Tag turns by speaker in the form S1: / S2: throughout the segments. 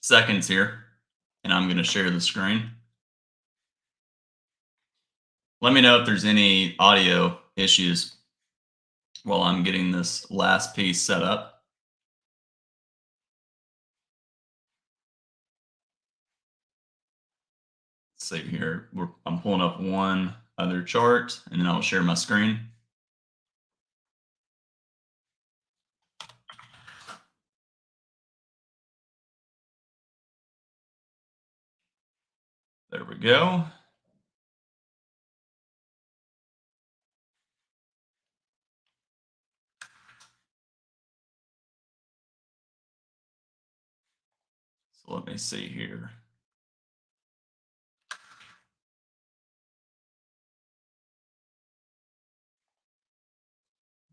S1: seconds here, and I'm going to share the screen. Let me know if there's any audio issues while I'm getting this last piece set up. Let's see here. I'm pulling up one other chart, and then I'll share my screen. There we go. So let me see here.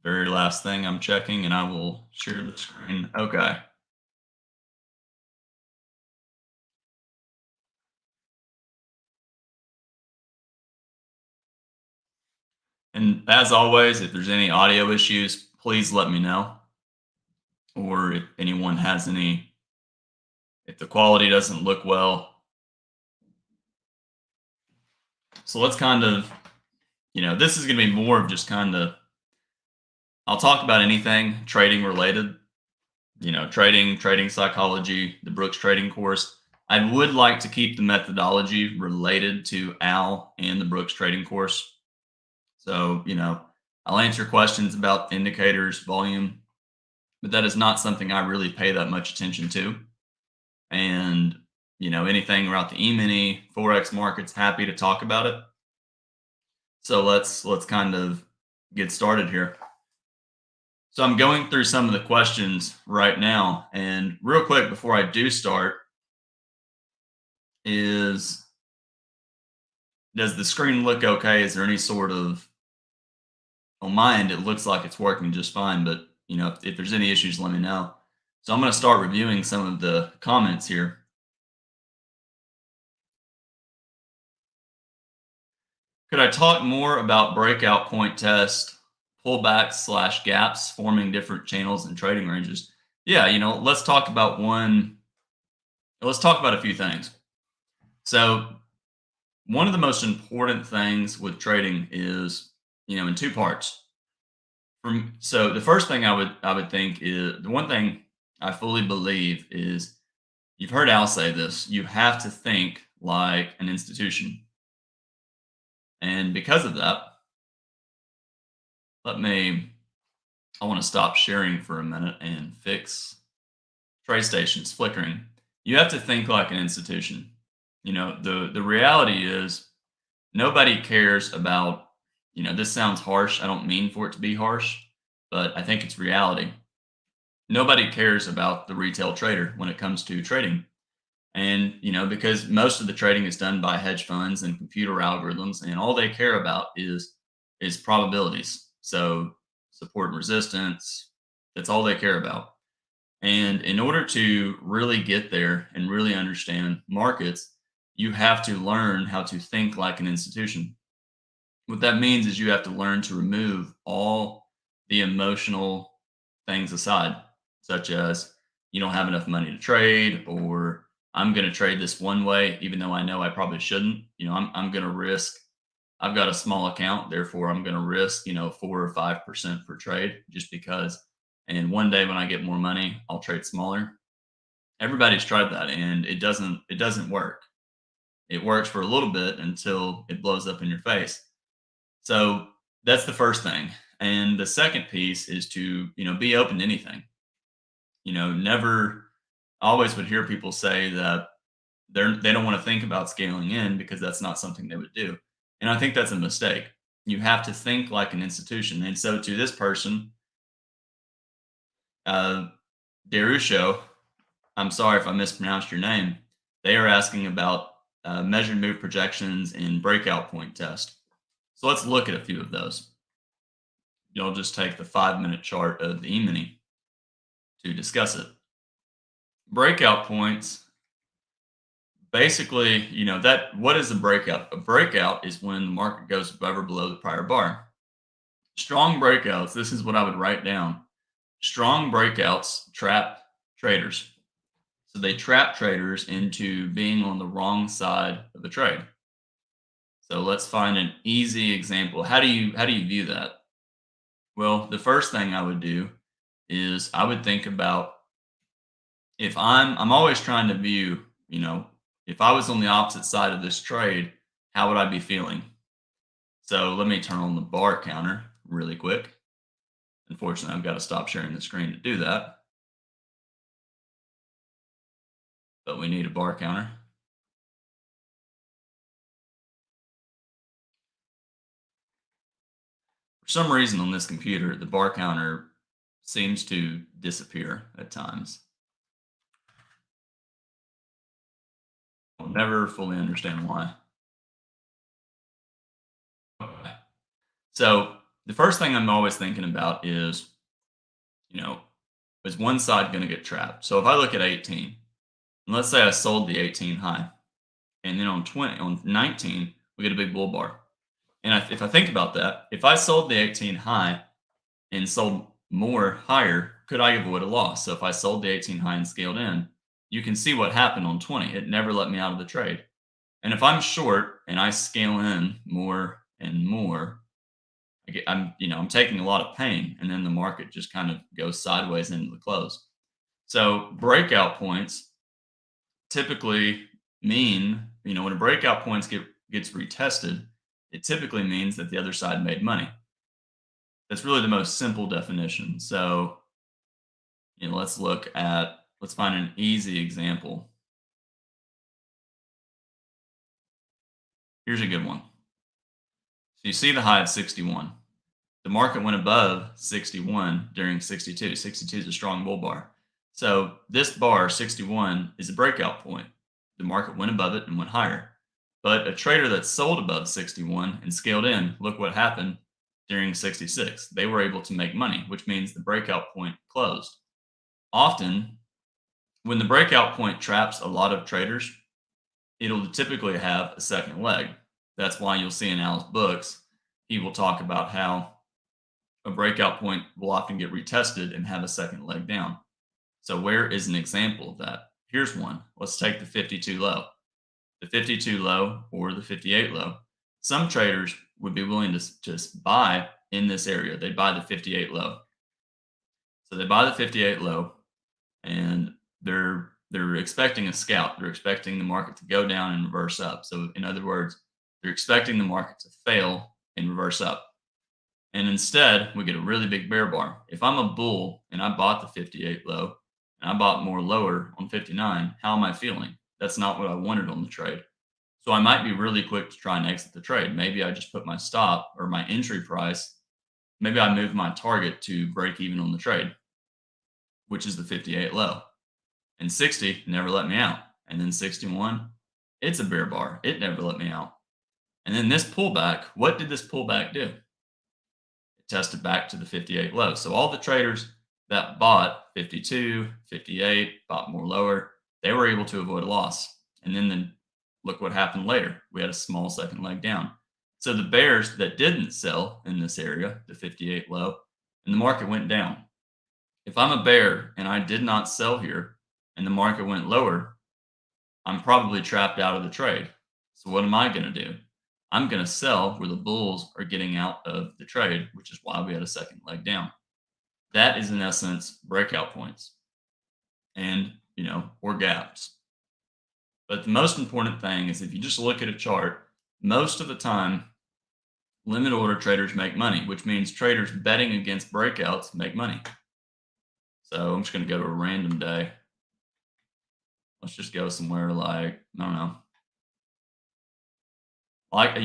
S1: Very last thing I'm checking, and I will share the screen. Okay. And as always, if there's any audio issues, please let me know. Or if anyone has any, if the quality doesn't look well. So let's kind of, this is going to be more of just kind of, I'll talk about anything trading related, trading psychology, the Brooks trading course. I would like to keep the methodology related to Al and the Brooks trading course. So, I'll answer questions about indicators, volume, but that is not something I really pay that much attention to. And, anything about the E-mini, Forex markets, happy to talk about it. So let's kind of get started here. So I'm going through some of the questions right now, and real quick before I do start, does the screen look okay? Is there any sort of, on my end, it looks like it's working just fine, but if there's any issues, let me know. So I'm going to start reviewing some of the comments here. Could I talk more about breakout point test, pullbacks / gaps forming different channels and trading ranges? Yeah, let's talk about let's talk about a few things. So one of the most important things with trading is, in two parts. So the first thing I would think is, the one thing I fully believe is, you've heard Al say this, you have to think like an institution. And because of that, I want to stop sharing for a minute and fix TradeStation's flickering. You have to think like an institution. The reality is, nobody cares about, this sounds harsh. I don't mean for it to be harsh, but I think it's reality. Nobody cares about the retail trader when it comes to trading. And, because most of the trading is done by hedge funds and computer algorithms, and all they care about is probabilities. So support and resistance, that's all they care about. And in order to really get there and really understand markets, you have to learn how to think like an institution. What that means is you have to learn to remove all the emotional things aside, such as you don't have enough money to trade, or I'm going to trade this one way, even though I know I probably shouldn't. I'm going to risk. I've got a small account, therefore I'm going to risk, 4 or 5% per trade, just because. And one day when I get more money, I'll trade smaller. Everybody's tried that, and it doesn't work. It works for a little bit until it blows up in your face. So that's the first thing. And the second piece is to, be open to anything. Never, I always would hear people say that they don't want to think about scaling in because that's not something they would do. And I think that's a mistake. You have to think like an institution. And so to this person, uh, Darusho, I'm sorry if I mispronounced your name. They are asking about measured move projections and breakout point test. So let's look at a few of those. You'll just take the 5-minute chart of the E-mini to discuss it. Breakout points, basically, what is a breakout? A breakout is when the market goes above or below the prior bar. Strong breakouts, this is what I would write down. Strong breakouts trap traders. So they trap traders into being on the wrong side of the trade. So let's find an easy example. How do you view that? Well, the first thing I would do is I would think about, if I'm always trying to view, if I was on the opposite side of this trade, how would I be feeling? So let me turn on the bar counter really quick. Unfortunately, I've got to stop sharing the screen to do that, but we need a bar counter. For some reason on this computer, the bar counter seems to disappear at times. I'll never fully understand why. Okay. So the first thing I'm always thinking about is, you know, is one side going to get trapped? So if I look at 18, and let's say I sold the 18 high, and then on 19, we get a big bull bar. And if I think about that, if I sold the 18 high and sold more higher, could I avoid a loss? So if I sold the 18 high and scaled in, you can see what happened on 20. It never let me out of the trade. And if I'm short and I scale in more and more, I'm taking a lot of pain, and then the market just kind of goes sideways into the close. So breakout points typically mean, when a breakout points gets retested, it typically means that the other side made money. That's really the most simple definition. So, let's find an easy example. Here's a good one. So you see the high of 61. The market went above 61 during 62. 62 is a strong bull bar. So this bar, 61, is a breakout point. The market went above it and went higher. But a trader that sold above 61 and scaled in, look what happened during 66. They were able to make money, which means the breakout point closed. Often, when the breakout point traps a lot of traders, it'll typically have a second leg. That's why you'll see in Al's books, he will talk about how a breakout point will often get retested and have a second leg down. So, where is an example of that? Here's one. Let's take the 52 low. The 52 low or the 58 low. Some traders would be willing to just buy in this area. They buy the 58 low. So they buy the 58 low, and they're expecting a scalp. They're expecting the market to go down and reverse up. So in other words, they're expecting the market to fail and reverse up. And instead, we get a really big bear bar. If I'm a bull and I bought the 58 low and I bought more lower on 59, how am I feeling? That's not what I wanted on the trade. So I might be really quick to try and exit the trade. Maybe I just put my stop or my entry price. Maybe I move my target to break even on the trade, which is the 58 low. And 60 never let me out. And then 61, it's a bear bar. It never let me out. And then this pullback, what did this pullback do? It tested back to the 58 low. So all the traders that bought 52, 58, bought more lower, they were able to avoid a loss. And then look what happened later. We had a small second leg down. So the bears that didn't sell in this area, the 58 low, and the market went down. If I'm a bear and I did not sell here and the market went lower, I'm probably trapped out of the trade. So what am I going to do? I'm going to sell where the bulls are getting out of the trade, which is why we had a second leg down. That is in essence breakout points and, or gaps. But the most important thing is if you just look at a chart, most of the time, limit order traders make money, which means traders betting against breakouts make money. So I'm just going to go to a random day. Let's just go somewhere like, I don't know. I like to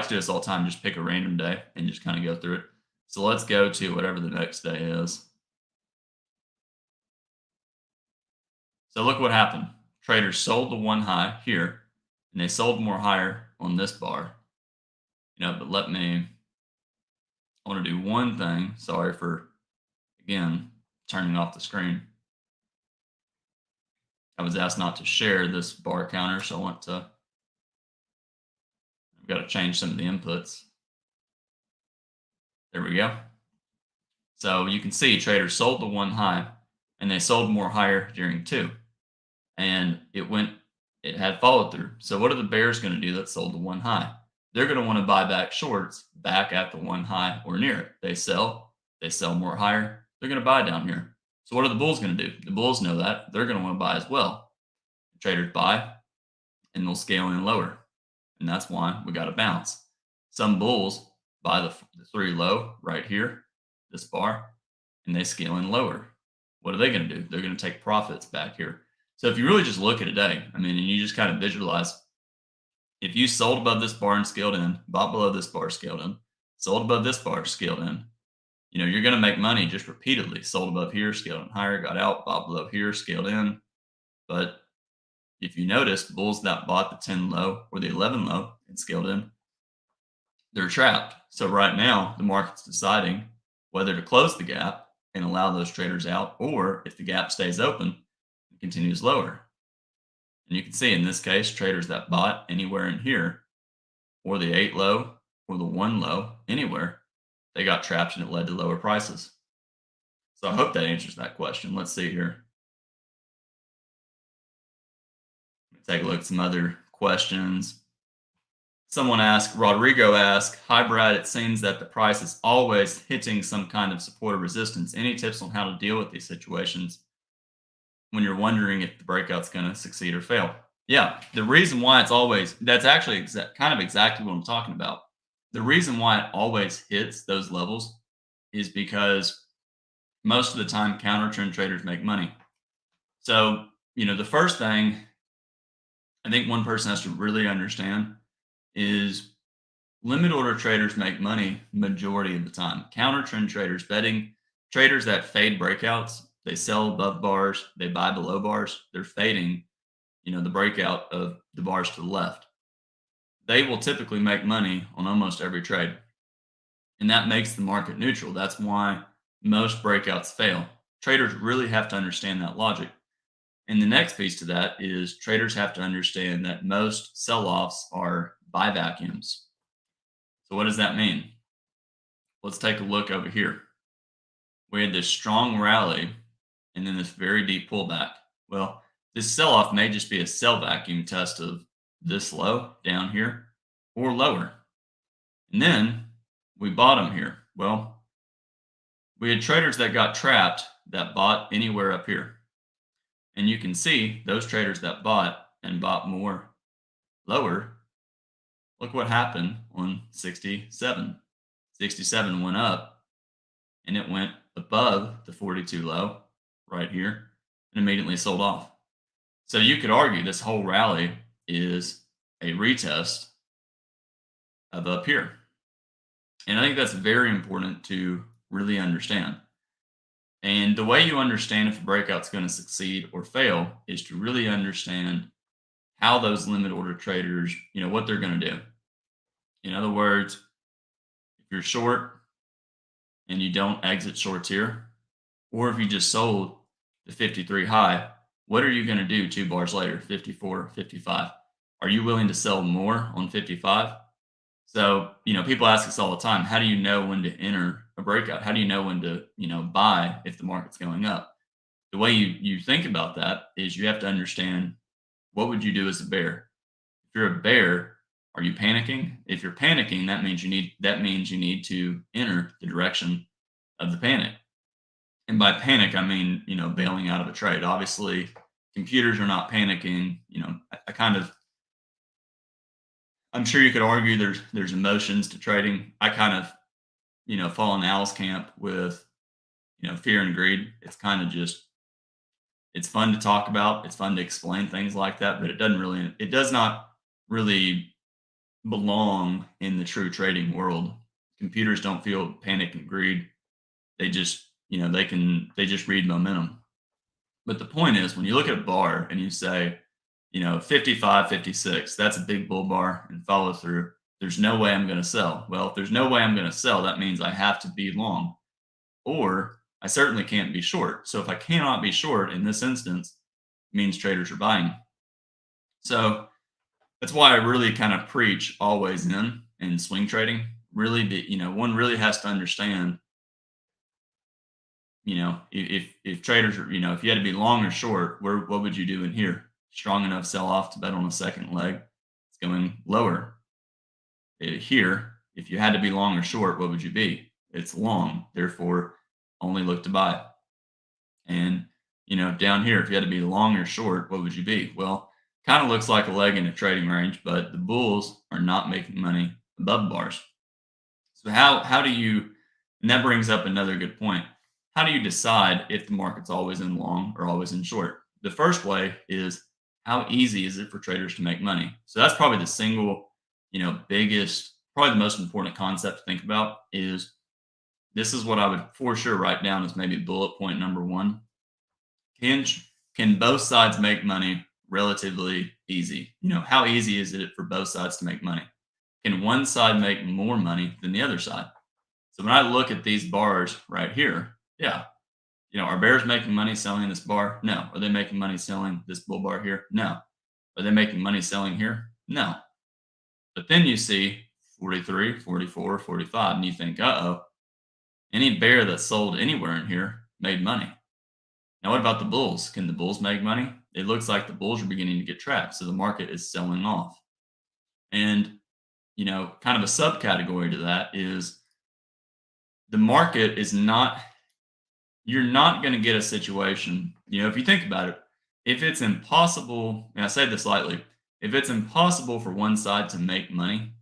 S1: do this all the time, just pick a random day and just kind of go through it. So let's go to whatever the next day is. So look what happened. Traders sold the one high here, and they sold more higher on this bar. But I want to do one thing. Sorry for, again, turning off the screen. I was asked not to share this bar counter, so I've got to change some of the inputs. There we go. So you can see traders sold the one high, and they sold more higher during two. and it had follow through. So what are the bears going to do that sold the one high? They're going to want to buy back shorts back at the one high or near it. They sell more higher. They're going to buy down here. So what are the bulls going to do? The bulls know that they're going to want to buy as well. Traders buy and they'll scale in lower. And that's why we got a bounce. Some bulls buy the three low right here, this bar, and they scale in lower. What are they going to do? They're going to take profits back here. So if you really just look at a day, I mean, and you just kind of visualize, if you sold above this bar and scaled in, bought below this bar, scaled in, sold above this bar, scaled in, you're going to make money just repeatedly. Sold above here, scaled in higher, got out, bought below here, scaled in. But if you notice, bulls that bought the 10 low or the 11 low and scaled in, they're trapped. So right now, the market's deciding whether to close the gap and allow those traders out, or if the gap stays open and continues lower. And you can see in this case, traders that bought anywhere in here, or the 8 low, or the 1 low, anywhere, they got trapped and it led to lower prices. So I hope that answers that question. Let's see here. Take a look at some other questions. Rodrigo asked, hi Brad, it seems that the price is always hitting some kind of support or resistance. Any tips on how to deal with these situations when you're wondering if the breakout's going to succeed or fail? Yeah, the reason why that's actually kind of exactly what I'm talking about. The reason why it always hits those levels is because most of the time counter trend traders make money. So, the first thing I think one person has to really understand is limit order traders make money majority of the time. Counter trend traders, betting traders that fade breakouts, they sell above bars, they buy below bars, they're fading, the breakout of the bars to the left. They will typically make money on almost every trade. And that makes the market neutral. That's why most breakouts fail. Traders really have to understand that logic. And the next piece to that is traders have to understand that most sell-offs are buy vacuums. So what does that mean? Let's take a look over here. We had this strong rally and then this very deep pullback. Well, this sell-off may just be a sell vacuum test of this low down here or lower. And then we bottom here. Well, we had traders that got trapped that bought anywhere up here. And you can see those traders that bought and bought more lower. Look what happened on 67. 67 went up and it went above the 42 low right here and immediately sold off. So you could argue this whole rally is a retest of up here. And I think that's very important to really understand. And the way you understand if a breakout's going to succeed or fail is to really understand how those limit order traders, what they're going to do. In other words, if you're short and you don't exit shorts here, or if you just sold the 53 high, what are you going to do 2 bars later, 54, 55? Are you willing to sell more on 55? So, people ask us all the time, how do you know when to enter a breakout? How do you know when to, buy if the market's going up? The way you think about that is you have to understand, what would you do as a bear? If you're a bear, are you panicking? If you're panicking, that means you need to enter the direction of the panic. And by panic, I mean, bailing out of a trade. Obviously, computers are not panicking. I'm sure you could argue there's emotions to trading. I kind of, fall in Al's camp with, fear and greed. It's kind of just, it's fun to talk about. It's fun to explain things like that, but it does not really belong in the true trading world. Computers don't feel panic and greed. They just, they just read momentum. But the point is, when you look at a bar and you say, 55, 56, that's a big bull bar and follow through. There's no way I'm going to sell. Well, if there's no way I'm going to sell, that means I have to be long, or I certainly can't be short. So if I cannot be short in this instance, it means traders are buying. So that's why I really kind of preach always in swing trading. Really, one really has to understand, if traders are, if you had to be long or short, what would you do in here? strong enough sell off to bet on a second leg. It's going lower. Here, if you had to be long or short, what would you be? It's long, therefore only look to buy. And down here, if you had to be long or short, what would you be? Well, kind of looks like a leg in a trading range, but the bulls are not making money above bars. So how do you? And that brings up another good point. How do you decide if the market's always in long or always in short? The first way is, how easy is it for traders to make money? So that's probably the single, biggest, probably the most important concept to think about is, this is what I would for sure write down as maybe bullet point number one. Can can both sides make money relatively easy? How easy is it for both sides to make money? Can one side make more money than the other side? So when I look at these bars right here, yeah, are bears making money selling this bar? No. Are they making money selling this bull bar here? No. Are they making money selling here? No. But then you see 43, 44, 45, and you think, uh-oh, any bear that sold anywhere in here made money. Now, what about the bulls? Can the bulls make money? It looks like the bulls are beginning to get trapped, so the market is selling off. And, kind of a subcategory to that is, the market is not, you're not going to get a situation, if you think about it, if it's impossible, and I say this lightly, if it's impossible for one side to make money,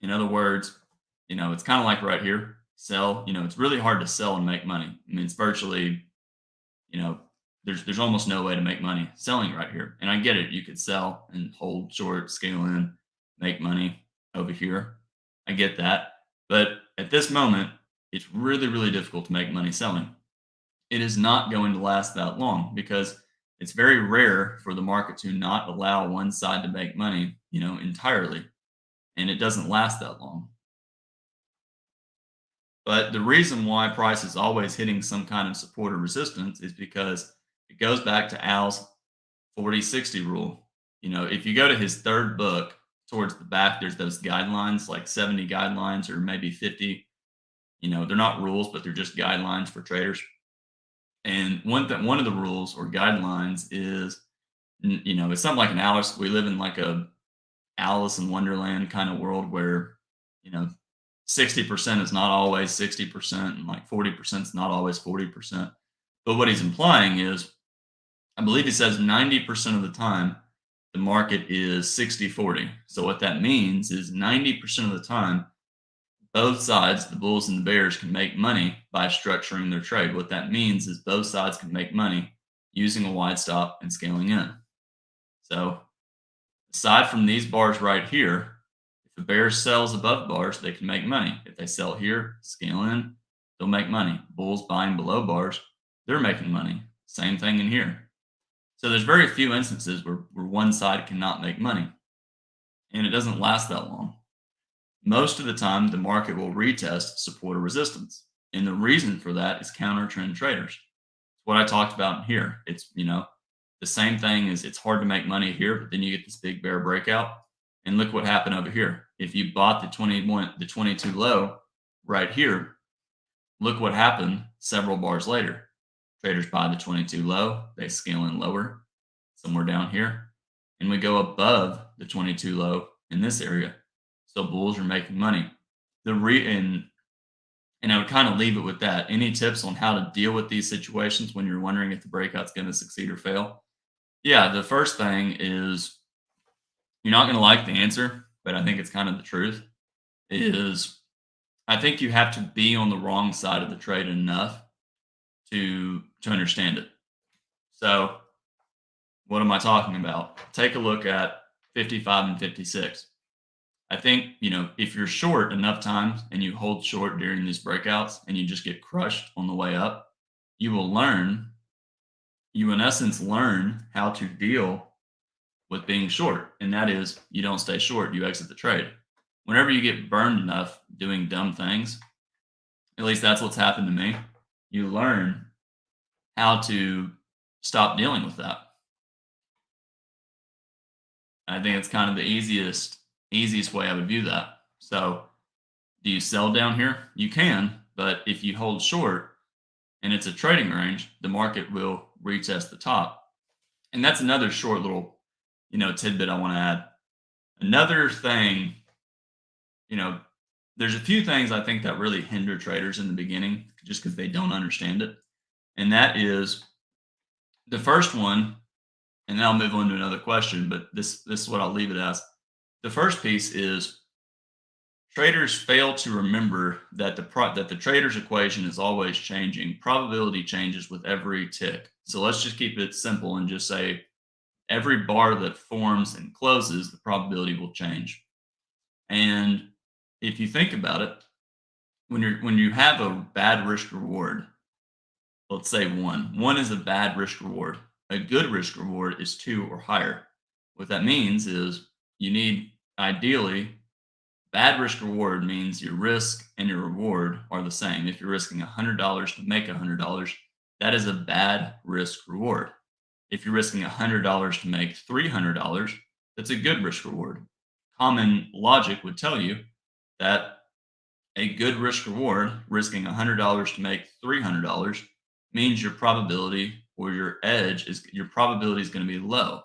S1: in other words, it's kind of like right here, sell, it's really hard to sell and make money. I mean, it's virtually, there's almost no way to make money selling right here. And I get it. You could sell and hold short, scale in, make money over here. I get that. But at this moment, it's really, really difficult to make money selling. It is not going to last that long because it's very rare for the market to not allow one side to make money, entirely. And it doesn't last that long. But the reason why price is always hitting some kind of support or resistance is because it goes back to Al's 40-60 rule. If you go to his third book, towards the back, there's those guidelines, like 70 guidelines or maybe 50. They're not rules, but they're just guidelines for traders. And one of the rules or guidelines is, it's something like an Alice. We live in like a Alice in Wonderland kind of world where, 60% is not always 60%, and like 40% is not always 40%. But what he's implying is, I believe he says 90% of the time, the market is 60-40. So what that means is 90% of the time, both sides, the bulls and the bears, can make money by structuring their trade. What that means is both sides can make money using a wide stop and scaling in. So aside from these bars right here, if the bear sells above bars, they can make money. If they sell here, scale in, they'll make money. Bulls buying below bars, they're making money. Same thing in here. So there's very few instances where one side cannot make money. And it doesn't last that long. Most of the time, the market will retest support or resistance. And the reason for that is counter trend traders. It's what I talked about here. It's, the same thing as, it's hard to make money here, but then you get this big bear breakout. And look what happened over here. If you bought the 22 low right here, look what happened several bars later. Traders buy the 22 low, they scale in lower, somewhere down here, and we go above the 22 low in this area. So bulls are making money. And I would kind of leave it with that. Any tips on how to deal with these situations when you're wondering if the breakout's going to succeed or fail? Yeah, the first thing is, you're not going to like the answer, but I think it's kind of the truth, is I think you have to be on the wrong side of the trade enough to understand it. So what am I talking about? Take a look at 55 and 56. I think, if you're short enough times and you hold short during these breakouts and you just get crushed on the way up, you in essence learn how to deal with being short. And that is, you don't stay short, you exit the trade. Whenever you get burned enough doing dumb things, at least that's what's happened to me, you learn how to stop dealing with that. I think it's kind of the easiest way I would view that. So do you sell down here? You can, but if you hold short and it's a trading range, the market will retest the top. And that's another short little, tidbit I want to add. Another thing, you know, there's a few things I think that really hinder traders in the beginning just because they don't understand it. And that is the first one, and then I'll move on to another question, but this is what I'll leave it as. The first piece is traders fail to remember that that the trader's equation is always changing. Probability changes with every tick. So let's just keep it simple and just say every bar that forms and closes, the probability will change. And if you think about it, when you have a bad risk reward, let's say one is a bad risk reward. A good risk reward is two or higher. What that means is you need ideally bad risk reward means your risk and your reward are the same. If you're risking $100 to make $100, that is a bad risk reward. If you're risking $100 to make $300, that's a good risk reward. Common logic would tell you that a good risk reward, risking $100 to make $300, means your probability or your probability is going to be low.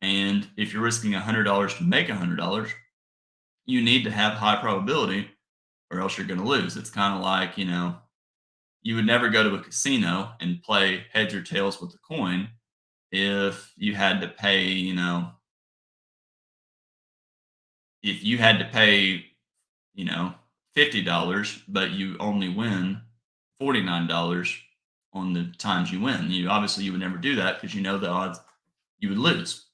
S1: And if you're risking $100 to make $100, you need to have high probability or else you're going to lose. It's kind of like, you would never go to a casino and play heads or tails with a coin if you had to pay, if you had to pay, you know, $50, but you only win $49 on the times you win. You would never do that because you know the odds you would lose.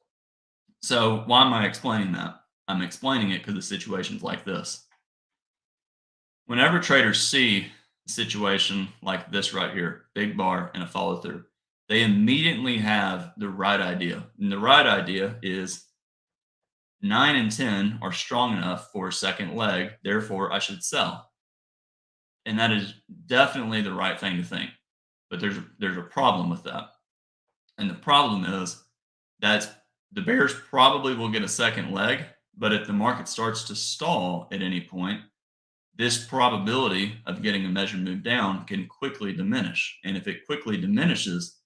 S1: So why am I explaining that? I'm explaining it because the situation's like this. Whenever traders see a situation like this right here, big bar and a follow through, they immediately have the right idea. And the right idea is 9 and 10 are strong enough for a second leg, therefore I should sell. And that is definitely the right thing to think. But there's a problem with that. And the problem is that the bears probably will get a second leg, but if the market starts to stall at any point, this probability of getting a measured move down can quickly diminish. And if it quickly diminishes,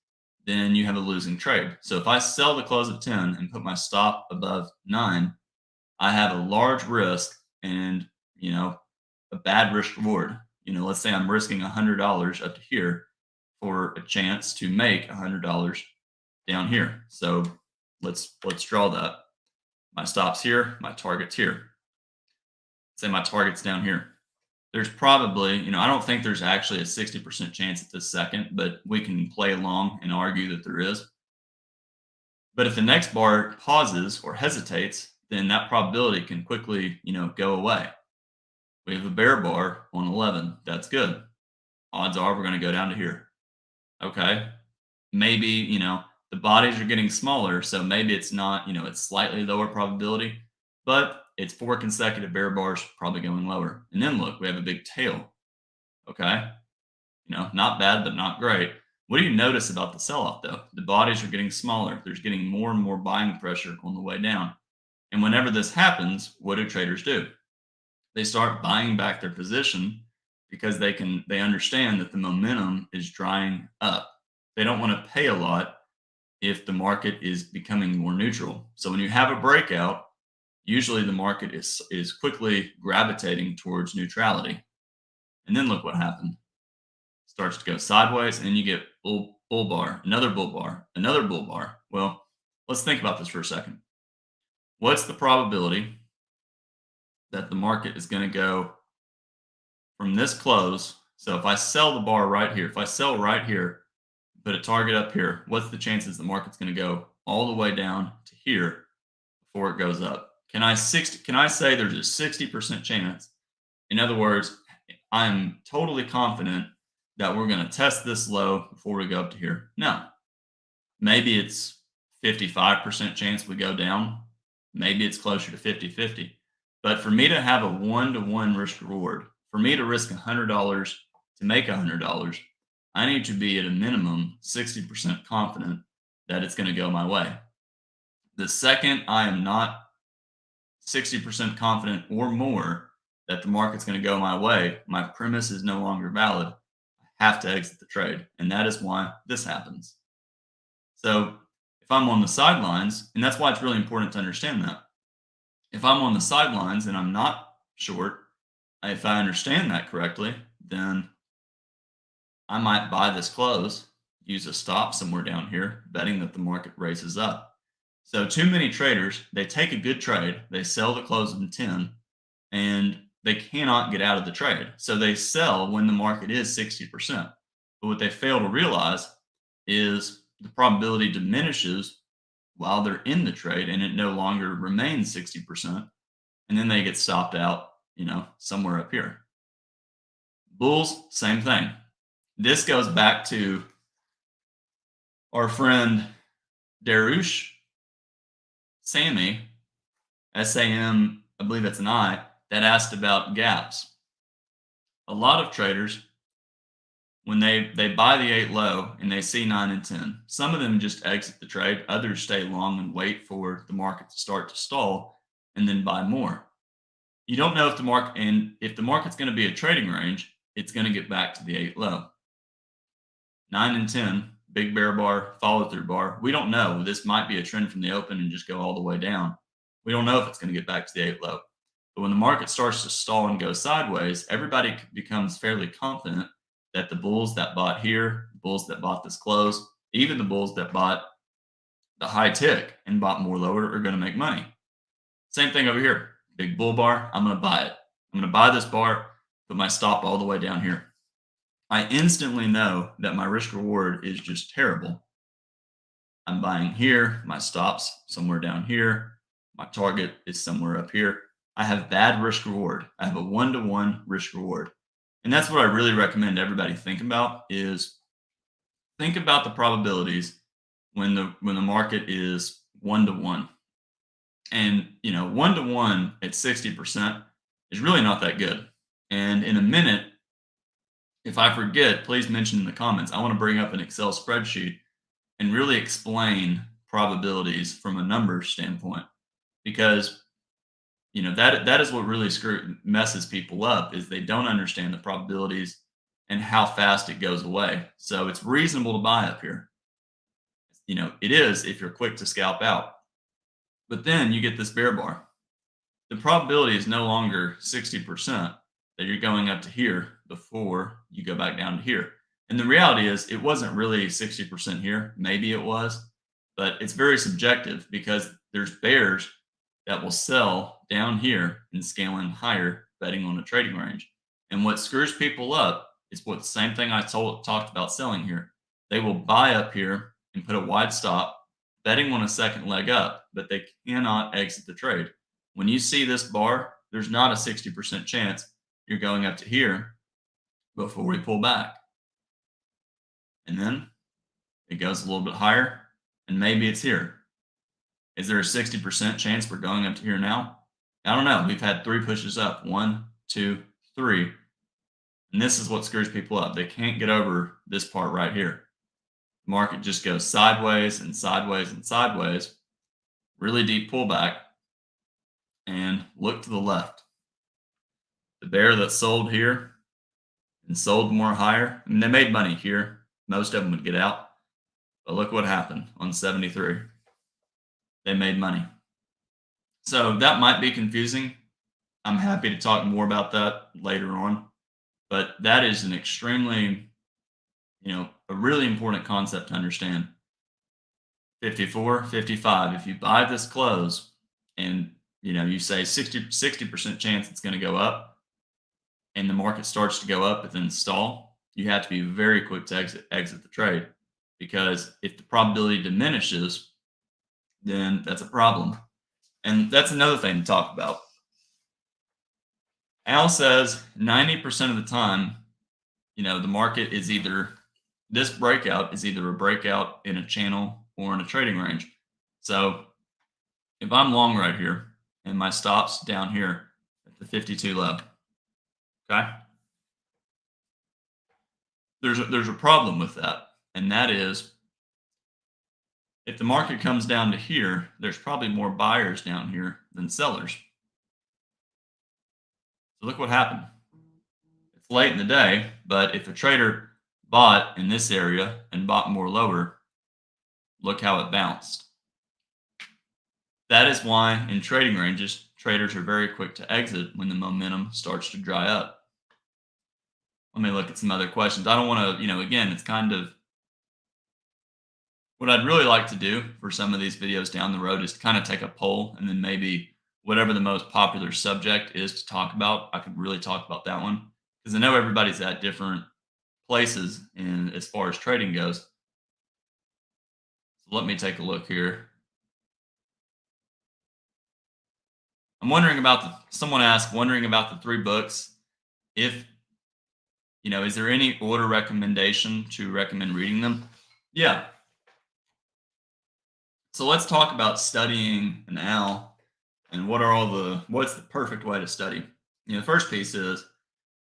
S1: then you have a losing trade. So if I sell the close of 10 and put my stop above 9, I have a large risk and, a bad risk reward. Let's say I'm risking $100 up to here for a chance to make $100 down here. So let's draw that. My stop's here, my target's here. Say my target's down here. There's probably, I don't think there's actually a 60% chance at this second, but we can play along and argue that there is. But if the next bar pauses or hesitates, then that probability can quickly, go away. We have a bear bar on 11. That's good. Odds are we're going to go down to here. Okay. Maybe, the bodies are getting smaller. So maybe it's not, it's slightly lower probability, but it's 4 consecutive bear bars probably going lower. And then look, we have a big tail. Okay. Not bad, but not great. What do you notice about the sell-off though? The bodies are getting smaller. There's getting more and more buying pressure on the way down. And whenever this happens, what do traders do? They start buying back their position because they understand that the momentum is drying up. They don't want to pay a lot if the market is becoming more neutral. So when you have a breakout, usually the market is quickly gravitating towards neutrality. And then look what happened. Starts to go sideways and you get bull bar, another bull bar, another bull bar. Well, let's think about this for a second. What's the probability that the market is going to go from this close? So if I sell the bar right here, if I sell right here, put a target up here, what's the chances the market's going to go all the way down to here before it goes up? Can I say there's a 60% chance? In other words, I'm totally confident that we're going to test this low before we go up to here. No. Maybe it's 55% chance we go down. Maybe it's closer to 50-50. But for me to have a 1-to-1 risk reward, for me to risk $100 to make $100, I need to be at a minimum 60% confident that it's going to go my way. The second I am not 60% confident or more that the market's going to go my way, my premise is no longer valid. I have to exit the trade. And that is why this happens. So If I'm on the sidelines, and that's why it's really important to understand that. If I'm on the sidelines and I'm not short, if I understand that correctly, then I might buy this close, use a stop somewhere down here, betting that the market raises up. So, too many traders, they take a good trade, they sell the close in 10, and they cannot get out of the trade. So, they sell when the market is 60%. But what they fail to realize is the probability diminishes while they're in the trade and it no longer remains 60%. And then they get stopped out, somewhere up here. Bulls, same thing. This goes back to our friend Darush Sammy, SAM, I believe that's an I, that asked about gaps. A lot of traders, when they buy the 8 low and they see 9 and 10, some of them just exit the trade, others stay long and wait for the market to start to stall and then buy more. You don't know if the market's going to be a trading range, it's going to get back to the 8 low. 9 and 10, big bear bar, follow through bar. We don't know. This might be a trend from the open and just go all the way down. We don't know if it's going to get back to the 8 low. But when the market starts to stall and go sideways, everybody becomes fairly confident that the bulls that bought here, the bulls that bought this close, even the bulls that bought the high tick and bought more lower are going to make money. Same thing over here. Big bull bar, I'm going to buy it. I'm going to buy this bar, put my stop all the way down here. I instantly know that my risk reward is just terrible. I'm buying here, my stop's somewhere down here, my target is somewhere up here. I have bad risk reward. I have a 1-to-1 risk reward. And that's what I really recommend everybody think about is think about the probabilities when the market is 1-to-1. And 1-to-1 at 60% is really not that good. And in a minute, if I forget, please mention in the comments. I want to bring up an Excel spreadsheet and really explain probabilities from a numbers standpoint because that is what really messes people up is they don't understand the probabilities and how fast it goes away. So it's reasonable to buy up here. It is if you're quick to scalp out. But then you get this bear bar. The probability is no longer 60% that you're going up to here before you go back down to here. And the reality is it wasn't really 60% here. Maybe it was, but it's very subjective because there's bears that will sell down here and scaling higher, betting on a trading range. And what screws people up is what same thing I talked about selling here. They will buy up here and put a wide stop, betting on a second leg up, but they cannot exit the trade. When you see this bar, there's not a 60% chance you're going up to here before we pull back. And then it goes a little bit higher, and maybe it's here. Is there a 60% chance we're going up to here now? I don't know. We've had 3 pushes up. 1, 2, 3. And this is what screws people up. They can't get over this part right here. The market just goes sideways and sideways and sideways. Really deep pullback. And look to the left. The bear that sold here and sold more higher, and they made money here. Most of them would get out. But look what happened on 73. They made money. So that might be confusing. I'm happy to talk more about that later on. But that is an extremely, a really important concept to understand. 54, 55. If you buy this close and, you say 60% chance it's going to go up and the market starts to go up and then stall, you have to be very quick to exit the trade because if the probability diminishes, then that's a problem. And that's another thing to talk about. Al says 90% of the time, the market is this breakout is either a breakout in a channel or in a trading range. So if I'm long right here and my stop's down here at the 52 low, okay? There's a problem with that. And that is if the market comes down to here, there's probably more buyers down here than sellers. So look what happened. It's late in the day, but if a trader bought in this area and bought more lower, Look how it bounced. That is why in trading ranges, traders are very quick to exit when the momentum starts to dry up. Let me look at some other questions. I don't want to, again, it's kind of what I'd really like to do for some of these videos down the road is to kind of take a poll and then maybe whatever the most popular subject is to talk about, I could really talk about that one because I know everybody's at different places in as far as trading goes. So let me take a look here. I'm wondering about someone asked, wondering about the three books. If, is there any order recommendation to recommend reading them? Yeah. So let's talk about studying an owl and what's the perfect way to study. The first piece is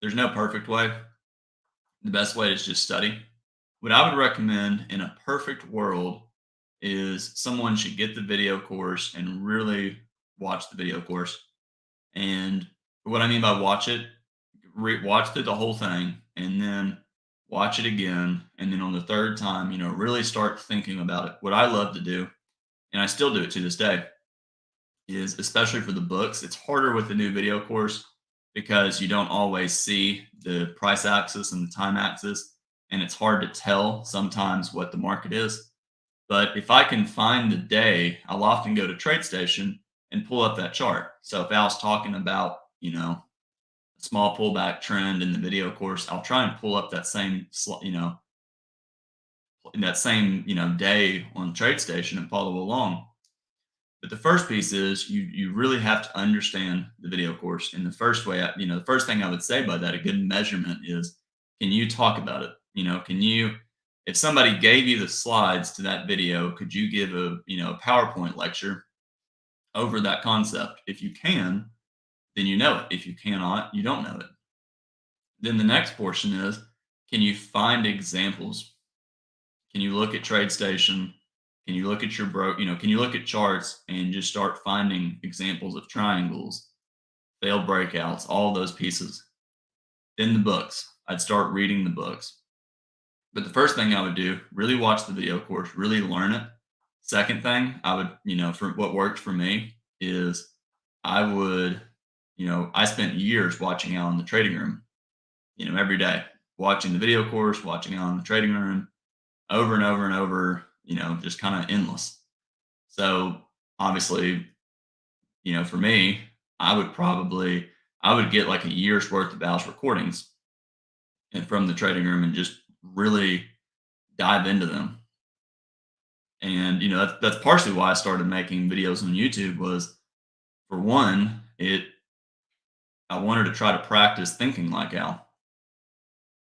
S1: there's no perfect way. The best way is just study. What I would recommend in a perfect world is someone should get the video course and really watch the video course. And what I mean by watch it, watch through the whole thing and then watch it again. And then on the third time, really start thinking about it. What I love to do, and I still do it to this day, is especially for the books, it's harder with the new video course because you don't always see the price axis and the time axis. And it's hard to tell sometimes what the market is. But if I can find the day, I'll often go to TradeStation and pull up that chart. So if Al's talking about, a small pullback trend in the video course, I'll try and pull up that same, day on TradeStation and follow along. But the first piece is you really have to understand the video course. And the first way, the first thing I would say by that, a good measurement is, can you talk about it? If somebody gave you the slides to that video, could you give a PowerPoint lecture over that concept? If you can, then you know it. If you cannot, you don't know it. Then the next portion is, can you find examples? Can you look at TradeStation? Can you look at can you look at charts and just start finding examples of triangles, failed breakouts, all those pieces? Then the books. I'd start reading the books. But the first thing I would do, really watch the video course, really learn it. Second thing, I would, for what worked for me is I would, I spent years watching Al in the trading room, every day, watching the video course, watching Al in the trading room over and over and over, just kind of endless. So obviously, for me, I would get like a year's worth of Al's recordings and from the trading room and just really dive into them. And that's partially why I started making videos on YouTube was, for one, I wanted to try to practice thinking like Al.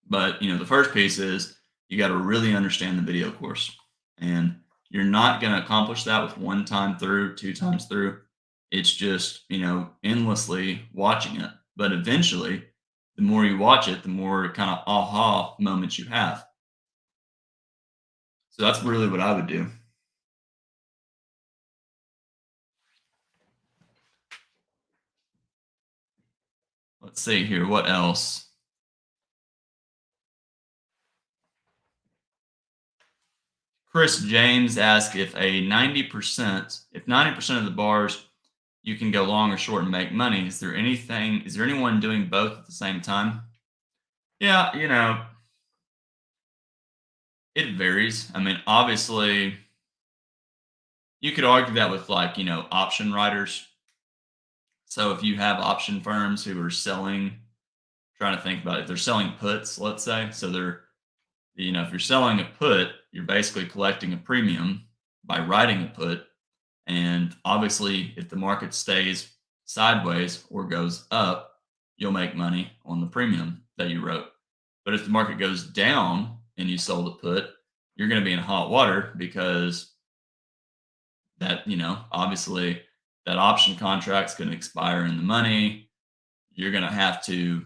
S1: But the first piece is you got to really understand the video course. And you're not going to accomplish that with one time through, two times through. It's just, endlessly watching it. But eventually, the more you watch it, the more kind of aha moments you have. So that's really what I would do. Let's see here. What else? Chris James asked if 90% of the bars you can go long or short and make money. Is there anyone doing both at the same time? Yeah, it varies. I mean, obviously, you could argue that with option writers. So if you have option firms who are trying to think about it, if they're selling puts, let's say, so they're, if you're selling a put, you're basically collecting a premium by writing a put. And obviously, if the market stays sideways or goes up, you'll make money on the premium that you wrote. But if the market goes down and you sold a put, you're going to be in hot water because that, obviously that option contract's going to expire in the money. You're going to have to,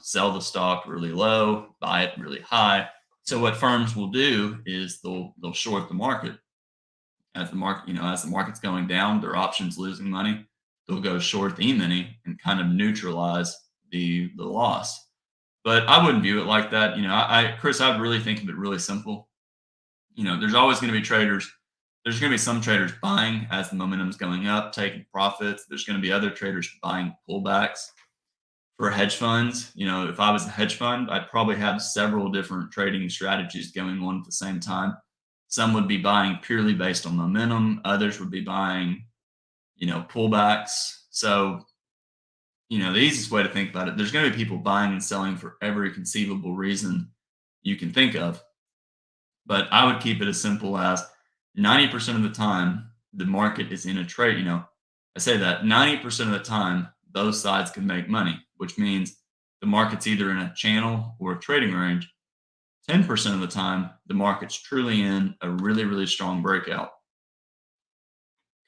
S1: sell the stock really low, buy it really high. So what firms will do is they'll short the market. As the market's going down, their options losing money, they'll go short the E-mini and kind of neutralize the loss. But I wouldn't view it like that. Chris, I'd really think of it really simple. There's always going to be traders there's going to be some traders buying as the momentum's going up, taking profits. There's going to be other traders buying pullbacks. For hedge funds, if I was a hedge fund, I'd probably have several different trading strategies going on at the same time. Some would be buying purely based on momentum. Others would be buying, pullbacks. So, the easiest way to think about it, there's going to be people buying and selling for every conceivable reason you can think of. But I would keep it as simple as 90% of the time, the market is in a trade. I say that 90% of the time, both sides can make money, which means the market's either in a channel or a trading range. 10% of the time, the market's truly in a really, really strong breakout.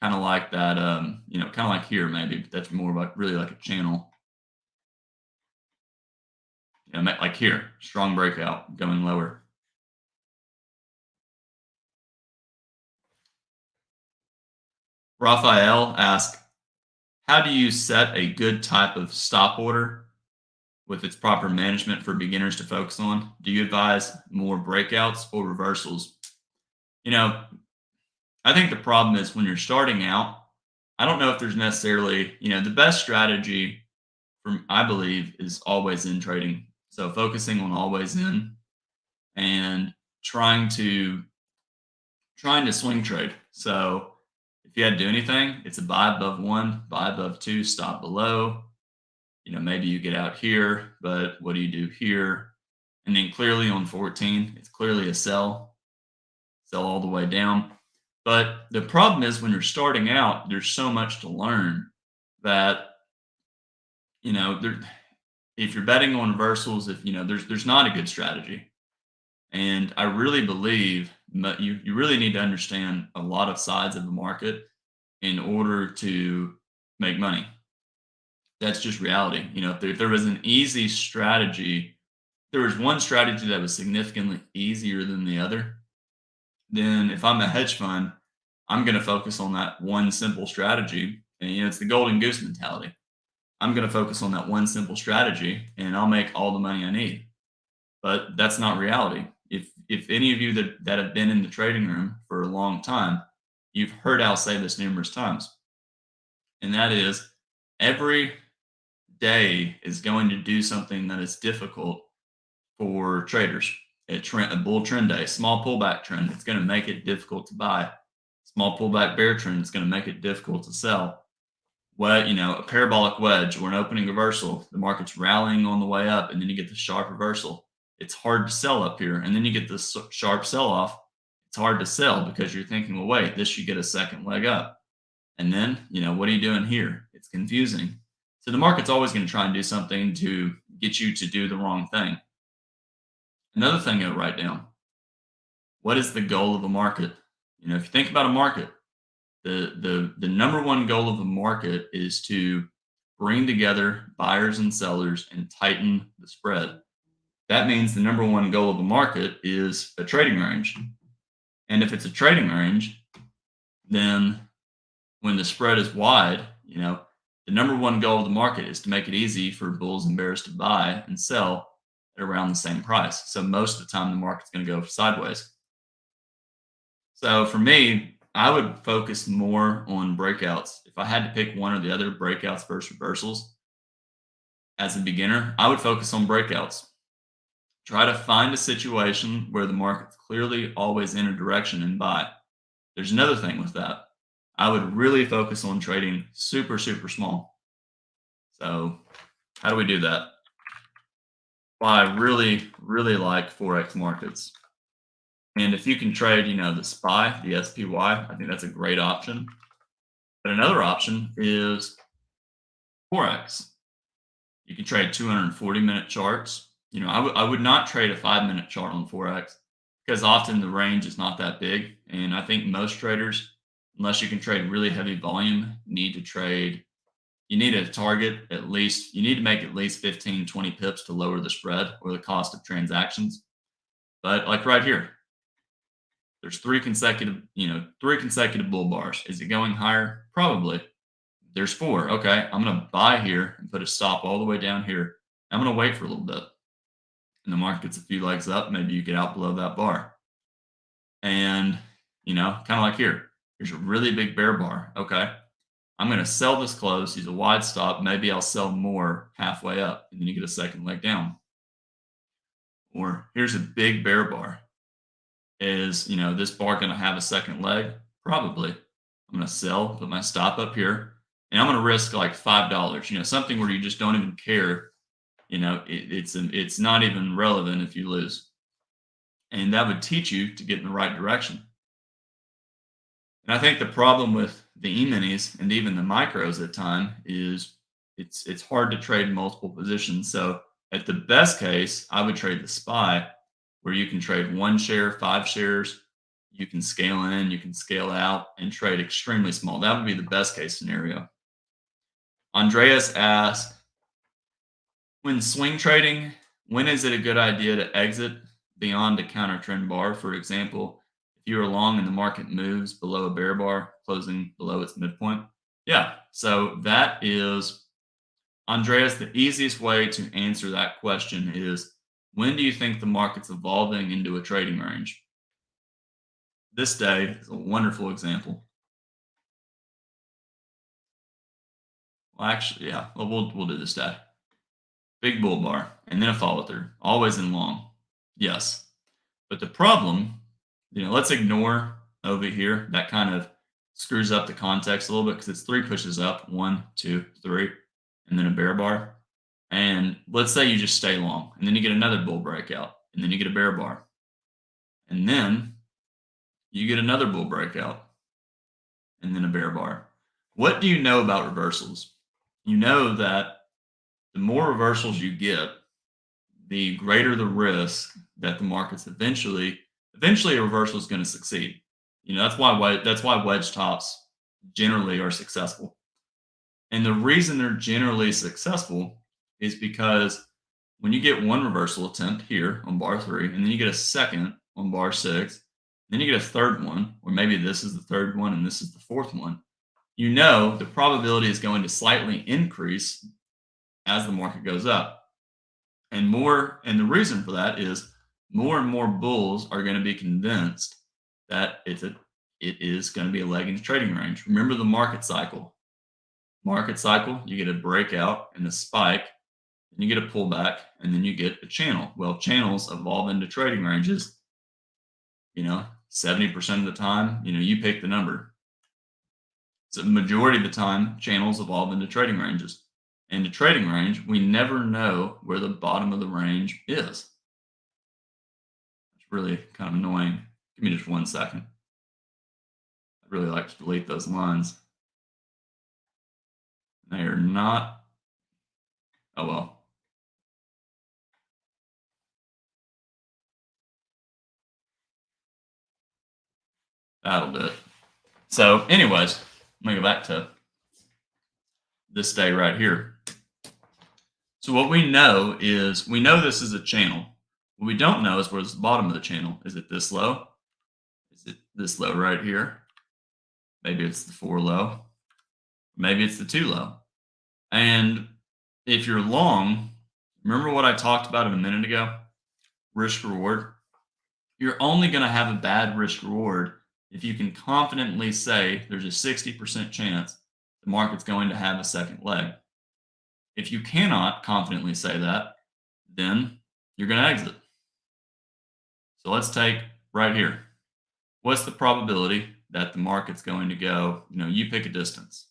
S1: Kind of like that, kind of like here, maybe, but that's more like really like a channel. Like here, strong breakout going lower. Raphael asked, how do you set a good type of stop order with its proper management for beginners to focus on? Do you advise more breakouts or reversals? I think the problem is when you're starting out, I don't know if there's necessarily, the best strategy from I believe is always in trading. So focusing on always in and trying to swing trade. So if you had to do anything, it's a buy above one, buy above two, stop below. Maybe you get out here, but what do you do here? And then clearly on 14, it's clearly a sell all the way down. But the problem is when you're starting out, there's so much to learn that, if you're betting on reversals, there's not a good strategy. And I really believe that you really need to understand a lot of sides of the market in order to make money. That's just reality. If there was an easy strategy, there was one strategy that was significantly easier than the other, then if I'm a hedge fund, I'm going to focus on that one simple strategy. And, it's the golden goose mentality. I'm going to focus on that one simple strategy and I'll make all the money I need. But that's not reality. If any of you that have been in the trading room for a long time, you've heard Al say this numerous times. And that is every day is going to do something that is difficult for traders. A bull trend day, small pullback trend, it's going to make it difficult to buy. Small pullback bear trend, it's going to make it difficult to sell. A parabolic wedge or an opening reversal, the market's rallying on the way up, and then you get the sharp reversal. It's hard to sell up here, and then you get this sharp sell-off. It's hard to sell because you're thinking, well, wait, this should get a second leg up. And then, what are you doing here? It's confusing. So the market's always going to try and do something to get you to do the wrong thing. Another thing to write down, what is the goal of a market? If you think about a market, the number one goal of a market is to bring together buyers and sellers and tighten the spread. That means the number one goal of a market is a trading range. And if it's a trading range, then when the spread is wide, the number one goal of the market is to make it easy for bulls and bears to buy and sell at around the same price. So most of the time, the market's going to go sideways. So for me, I would focus more on breakouts. If I had to pick one or the other, breakouts versus reversals, as a beginner, I would focus on breakouts. Try to find a situation where the market's clearly always in a direction and buy. There's another thing with that. I would really focus on trading super, super small. So how do we do that? Well, I really, really like Forex markets. And if you can trade, the SPY, the SPY, I think that's a great option. But another option is Forex. You can trade 240-minute charts. I would not trade a 5-minute chart on Forex because often the range is not that big. And I think most traders, unless you can trade really heavy volume, need to target you need to make at least 15, 20 pips to lower the spread or the cost of transactions. But like right here, there's three consecutive bull bars. Is it going higher? Probably. There's 4. Okay, I'm going to buy here and put a stop all the way down here. I'm going to wait for a little bit. And the market gets a few legs up. Maybe you get out below that bar. And, kind of like here. There's a really big bear bar. Okay. I'm going to sell this close, use a wide stop. Maybe I'll sell more halfway up, and then you get a second leg down. Or here's a big bear bar. Is, this bar going to have a second leg? Probably. I'm going to sell, put my stop up here, and I'm going to risk like $5. Something where you just don't even care. It's not even relevant if you lose, and that would teach you to get in the right direction. And I think the problem with the E-minis and even the micros at time is it's hard to trade multiple positions. So at the best case, I would trade the SPY, where you can trade 1 share, 5 shares. You can scale in, you can scale out, and trade extremely small. That would be the best case scenario. Andreas asks, when swing trading, when is it a good idea to exit beyond a counter trend bar? For example, if you are long and the market moves below a bear bar, closing below its midpoint. Yeah, so that is, Andreas, the easiest way to answer that question is, when do you think the market's evolving into a trading range? This day is a wonderful example. Well, actually, yeah, well, we'll do this day. Big bull bar, and then a follow through, always in long. Yes. But the problem, let's ignore over here. That kind of screws up the context a little bit because it's 3 pushes up, 1, 2, 3, and then a bear bar. And let's say you just stay long, and then you get another bull breakout, and then you get a bear bar. And then you get another bull breakout, and then a bear bar. What do you know about reversals? You know that the more reversals you get, the greater the risk that the market's eventually a reversal is going to succeed. That's why wedge tops generally are successful. And the reason they're generally successful is because when you get one reversal attempt here on bar 3, and then you get a second on bar 6, then you get a third one, or maybe this is the third one and this is the fourth one, the probability is going to slightly increase as the market goes up. And the reason for that is more and more bulls are going to be convinced that it is going to be a leg in the trading range. Remember the market cycle. You get a breakout and a spike, and you get a pullback, and then you get a channel. Well, channels evolve into trading ranges. 70% of the time, you pick the number. So the majority of the time, channels evolve into trading ranges. And the trading range, we never know where the bottom of the range is. It's really kind of annoying. Give me just 1 second. I'd really like to delete those lines. They are not. Oh well. That'll do it. So, anyways, let me go back to this day right here. So what we know is, this is a channel. What we don't know is where's the bottom of the channel. Is it this low? Is it this low right here? Maybe it's the 4 low. Maybe it's the 2 low. And if you're long, remember what I talked about a minute ago? Risk reward. You're only going to have a bad risk reward if you can confidently say there's a 60% chance the market's going to have a second leg. If you cannot confidently say that, then you're going to exit. So let's take right here. What's the probability that the market's going to go, you pick a distance.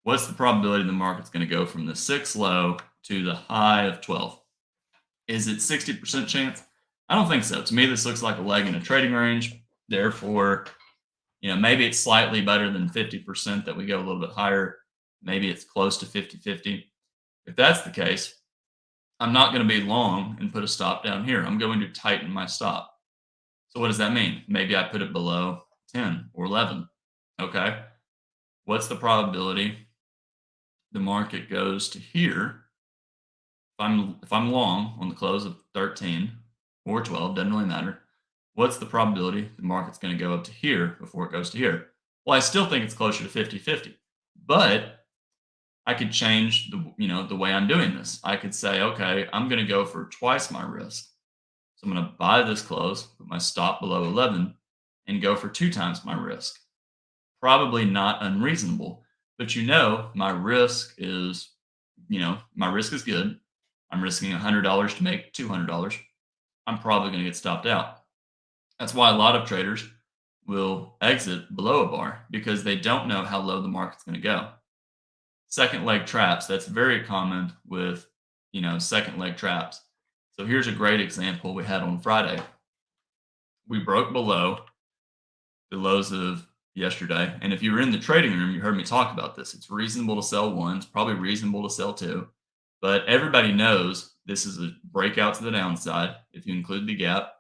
S1: What's the probability the market's going to go from the 6 low to the high of 12? Is it 60% chance? I don't think so. To me, this looks like a leg in a trading range. Therefore, maybe it's slightly better than 50% that we go a little bit higher. Maybe it's close to 50-50. If that's the case, I'm not going to be long and put a stop down here. I'm going to tighten my stop. So what does that mean? Maybe I put it below 10 or 11. Okay. What's the probability the market goes to here? If I'm long on the close of 13 or 12, doesn't really matter. What's the probability the market's going to go up to here before it goes to here? Well, I still think it's closer to 50-50, but I could change the way I'm doing this. I could say, okay, I'm going to go for twice my risk. So I'm going to buy this close, put my stop below 11, and go for 2 times my risk. probably not unreasonable. But my risk is, my risk is good. I'm risking $100 to make $200. I'm probably going to get stopped out. That's why a lot of traders will exit below a bar because they don't know how low the market's going to go. Second leg traps, that's very common with, second leg traps. So here's a great example we had on Friday. We broke below the lows of yesterday. And if you were in the trading room, you heard me talk about this. It's reasonable to sell one, it's probably reasonable to sell two. But everybody knows this is a breakout to the downside if you include the gap.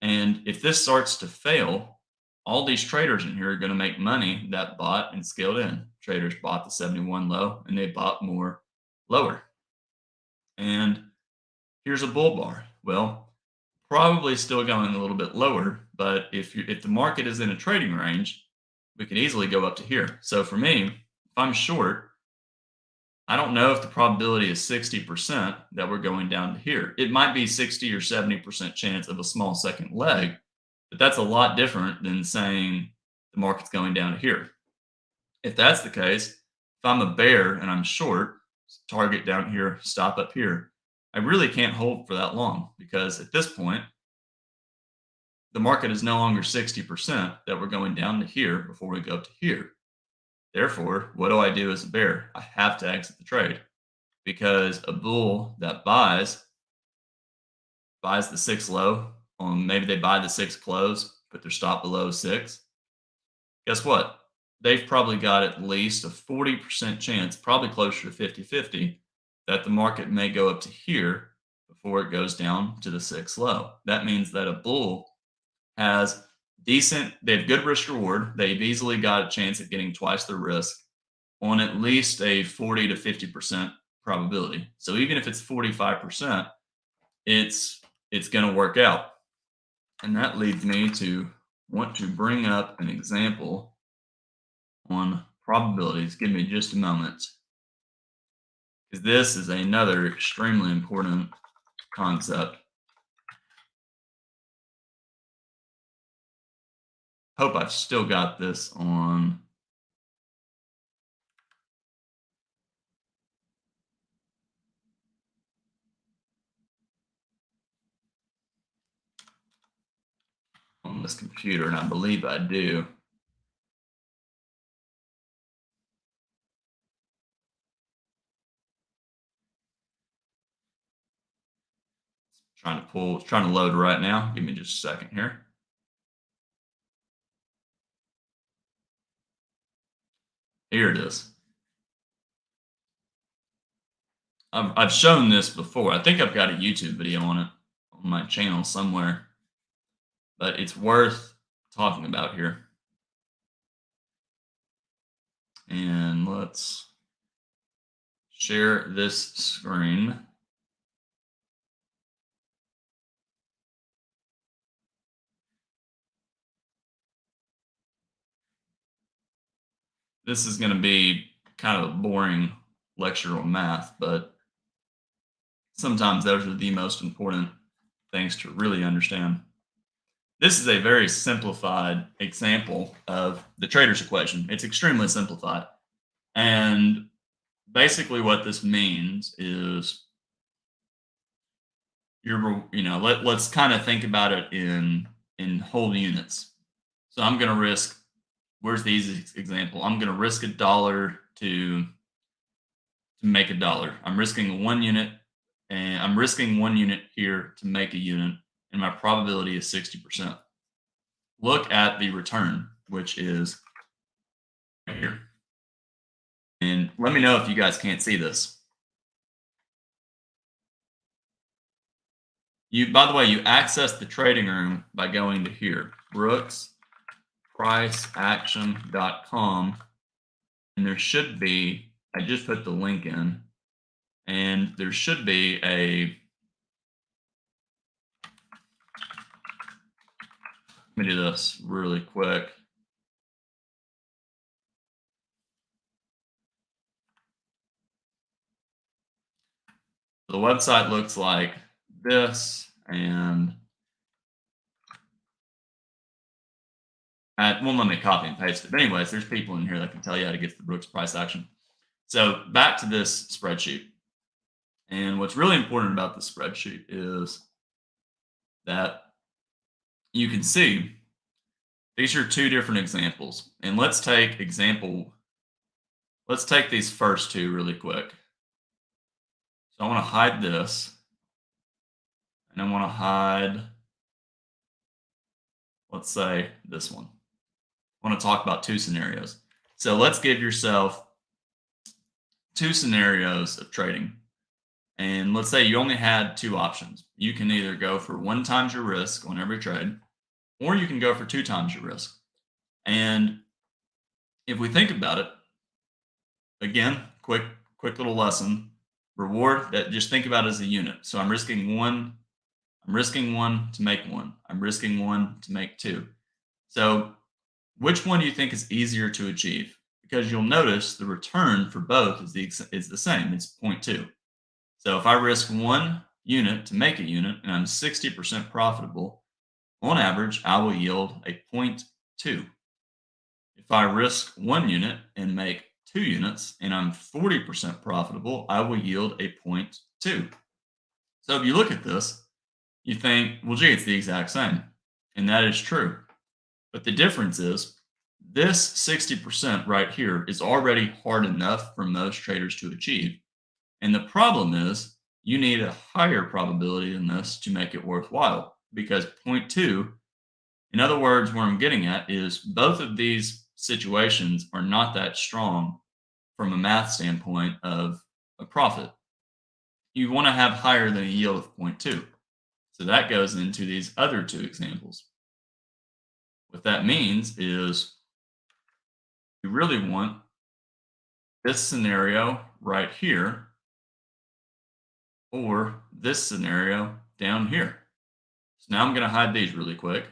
S1: And if this starts to fail, all these traders in here are going to make money that bought and scaled in. Traders bought the 71 low and they bought more lower. And here's a bull bar. Well, probably still going a little bit lower, but if the market is in a trading range, we could easily go up to here. So for me, if I'm short, I don't know if the probability is 60% that we're going down to here. It might be 60 or 70% chance of a small second leg, but that's a lot different than saying the market's going down to here. If that's the case, if I'm a bear and I'm short, target down here, stop up here, I really can't hold for that long because at this point, the market is no longer 60% that we're going down to here before we go up to here. Therefore, what do I do as a bear? I have to exit the trade because a bull that buys the six low, maybe they buy the six close, put their stop below six. Guess what? They've probably got at least a 40% chance, probably closer to 50-50, that the market may go up to here before it goes down to the six low. That means that a bull has they have good risk reward. They've easily got a chance at getting twice the risk on at least a 40 to 50% probability. So even if it's 45%, it's going to work out. And that leads me to want to bring up an example on probabilities. Give me just a moment, because this is another extremely important concept. Hope I've still got this on. On this computer, and I believe I do. Trying to load right now. Give me just a second here. Here it is. I've shown this before. I think I've got a YouTube video on it on my channel somewhere, but it's worth talking about here. And let's share this screen. This is going to be kind of a boring lecture on math, but sometimes those are the most important things to really understand. This is a very simplified example of the trader's equation. It's extremely simplified. And basically what this means is let's kind of think about it in whole units. So I'm going to risk, where's the easiest example? I'm going to risk $1 to make $1. I'm risking 1 unit, and I'm risking 1 unit here to make a unit, and my probability is 60%. Look at the return, which is right here. And let me know if you guys can't see this. By the way, you access the trading room by going to here, brookspriceaction.com, and there should be, I just put the link in, and there should be let me do this really quick. The website looks like this, and Won't let me copy and paste it. But anyways, there's people in here that can tell you how to get to the Brooks price action. So back to this spreadsheet. And what's really important about this spreadsheet is that you can see these are two different examples. And let's take these first two really quick. So I want to hide this, and I want to hide, let's say, this one. I want to talk about two scenarios. So let's give yourself two scenarios of trading. And let's say you only had two options. You can either go for 1 times your risk on every trade, or you can go for 2 times your risk. And if we think about it, again, quick little lesson. Reward, that just think about it as a unit. So I'm risking one to make one. I'm risking one to make two. So which one do you think is easier to achieve? Because you'll notice the return for both is the same. It's 0.2. So if I risk 1 unit to make a unit and I'm 60% profitable, on average, I will yield a 0.2. If I risk 1 unit and make 2 units and I'm 40% profitable, I will yield a 0.2. So if you look at this, you think, well, gee, it's the exact same. And that is true. But the difference is this 60% right here is already hard enough for most traders to achieve. And the problem is you need a higher probability than this to make it worthwhile, because 0.2, in other words, where I'm getting at is both of these situations are not that strong from a math standpoint of a profit. You want to have higher than a yield of 0.2. So that goes into these other two examples. What that means is you really want this scenario right here or this scenario down here. So now I'm going to hide these really quick.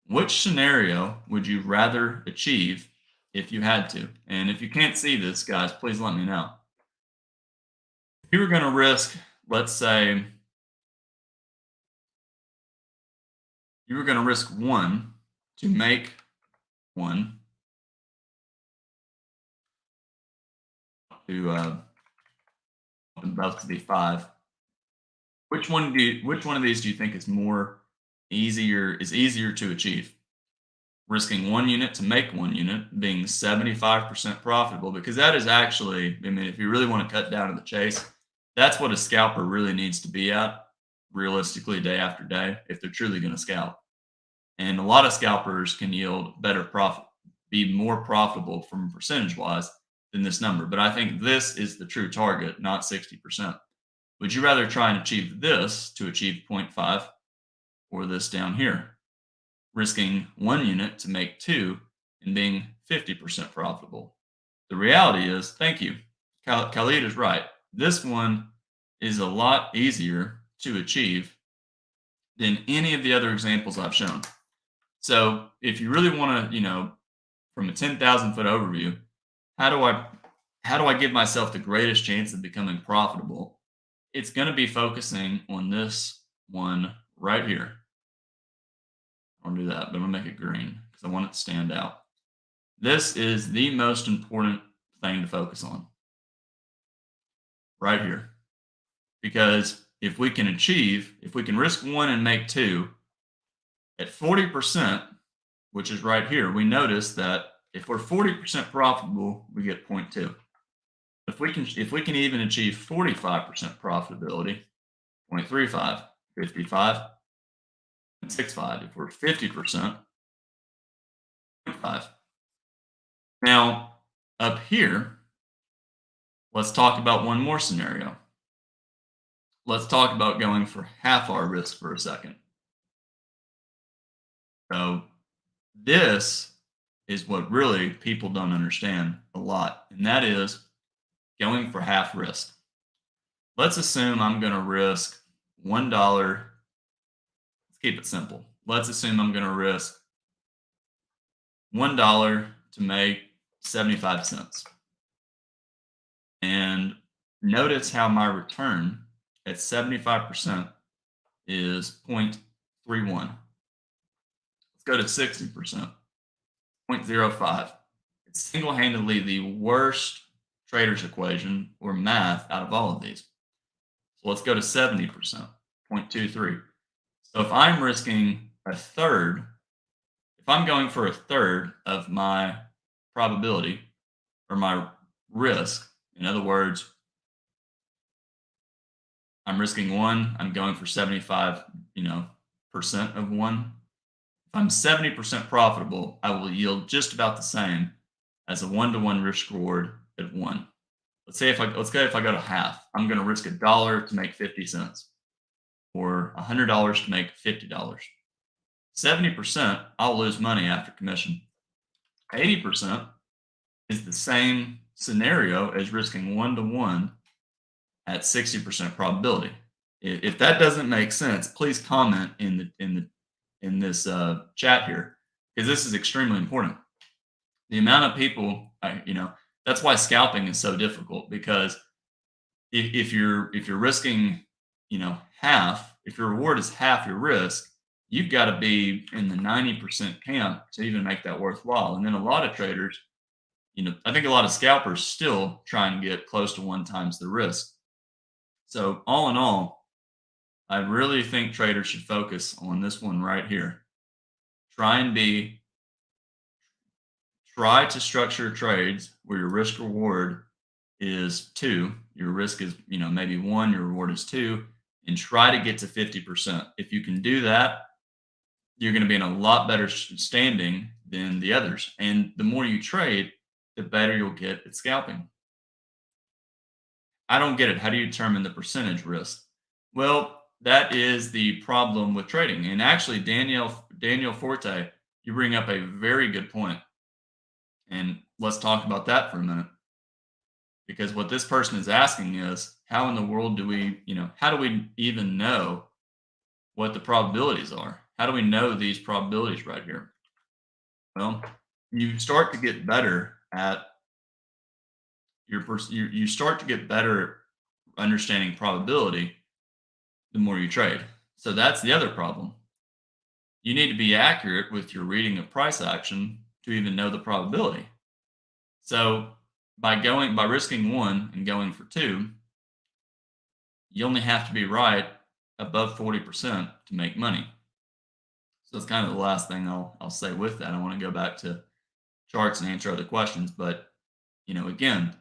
S1: Which scenario would you rather achieve if you had to? And if you can't see this, guys, please let me know. If you were going to risk, let's say, you were going to risk 1 to make 1 to both to be 5. Which one of these do you think is easier to achieve? Risking 1 unit to make 1 unit, being 75% profitable, because that is actually, I mean, if you really want to cut down to the chase, that's what a scalper really needs to be at realistically day after day if they're truly going to scalp. And a lot of scalpers can yield better profit, be more profitable from percentage wise than this number. But I think this is the true target, not 60%. Would you rather try and achieve this to achieve 0.5 or this down here? Risking 1 unit to make 2 and being 50% profitable. The reality is, thank you, Khalid is right. This one is a lot easier to achieve than any of the other examples I've shown. So if you really want to, from a 10,000 foot overview, how do I give myself the greatest chance of becoming profitable? It's going to be focusing on this one right here. I'll do that, but I'm going to make it green because I want it to stand out. This is the most important thing to focus on right here. Because if we can risk 1 and make 2 at 40%, which is right here, we notice that if we're 40% profitable, we get 0.2. If we can even achieve 45% profitability, 0.35, 55, 0.65. If we're 50%, 0.5. Now, up here, let's talk about one more scenario. Let's talk about going for half our risk for a second. So this is what really people don't understand a lot, and that is going for half risk. Let's assume I'm going to risk $1. Let's keep it simple. Let's assume I'm going to risk $1 to make 75 cents. And notice how my return at 75% is 0.31. Let's go to 60%, 0.05. It's single-handedly the worst trader's equation or math out of all of these. So let's go to 70%, 0.23. So if I'm risking a third, if I'm going for a third of my probability or my risk, in other words, I'm risking one, I'm going for 75, percent of one. If I'm 70% profitable, I will yield just about the same as a one-to-one risk reward at one. Let's say if I go to half, I'm going to risk $1 to make 50 cents or $100 to make $50. 70%, I'll lose money after commission. 80% is the same scenario as risking one-to-one at 60% probability. If that doesn't make sense, please comment in this chat here because this is extremely important. The amount of people, that's why scalping is so difficult because if you're risking, half, if your reward is half your risk, you've got to be in the 90% camp to even make that worthwhile. And then a lot of traders, I think a lot of scalpers still try and get close to one times the risk. So all in all, I really think traders should focus on this one right here. Try to structure trades where your risk reward is 2, your risk is, maybe 1, your reward is 2, and try to get to 50%. If you can do that, you're going to be in a lot better standing than the others. And the more you trade, the better you'll get at scalping. I don't get it. How do you determine the percentage risk? Well, that is the problem with trading. And actually, Daniel Forte, you bring up a very good point. And let's talk about that for a minute. Because what this person is asking is, how in the world do we, how do we even know what the probabilities are? How do we know these probabilities right here? Well, you start to get better at you start to get better at understanding probability the more you trade. So that's the other problem. You need to be accurate with your reading of price action to even know the probability. So by risking 1 and going for 2, you only have to be right above 40% to make money. So that's kind of the last thing I'll say with that. I want to go back to charts and answer other questions, but again,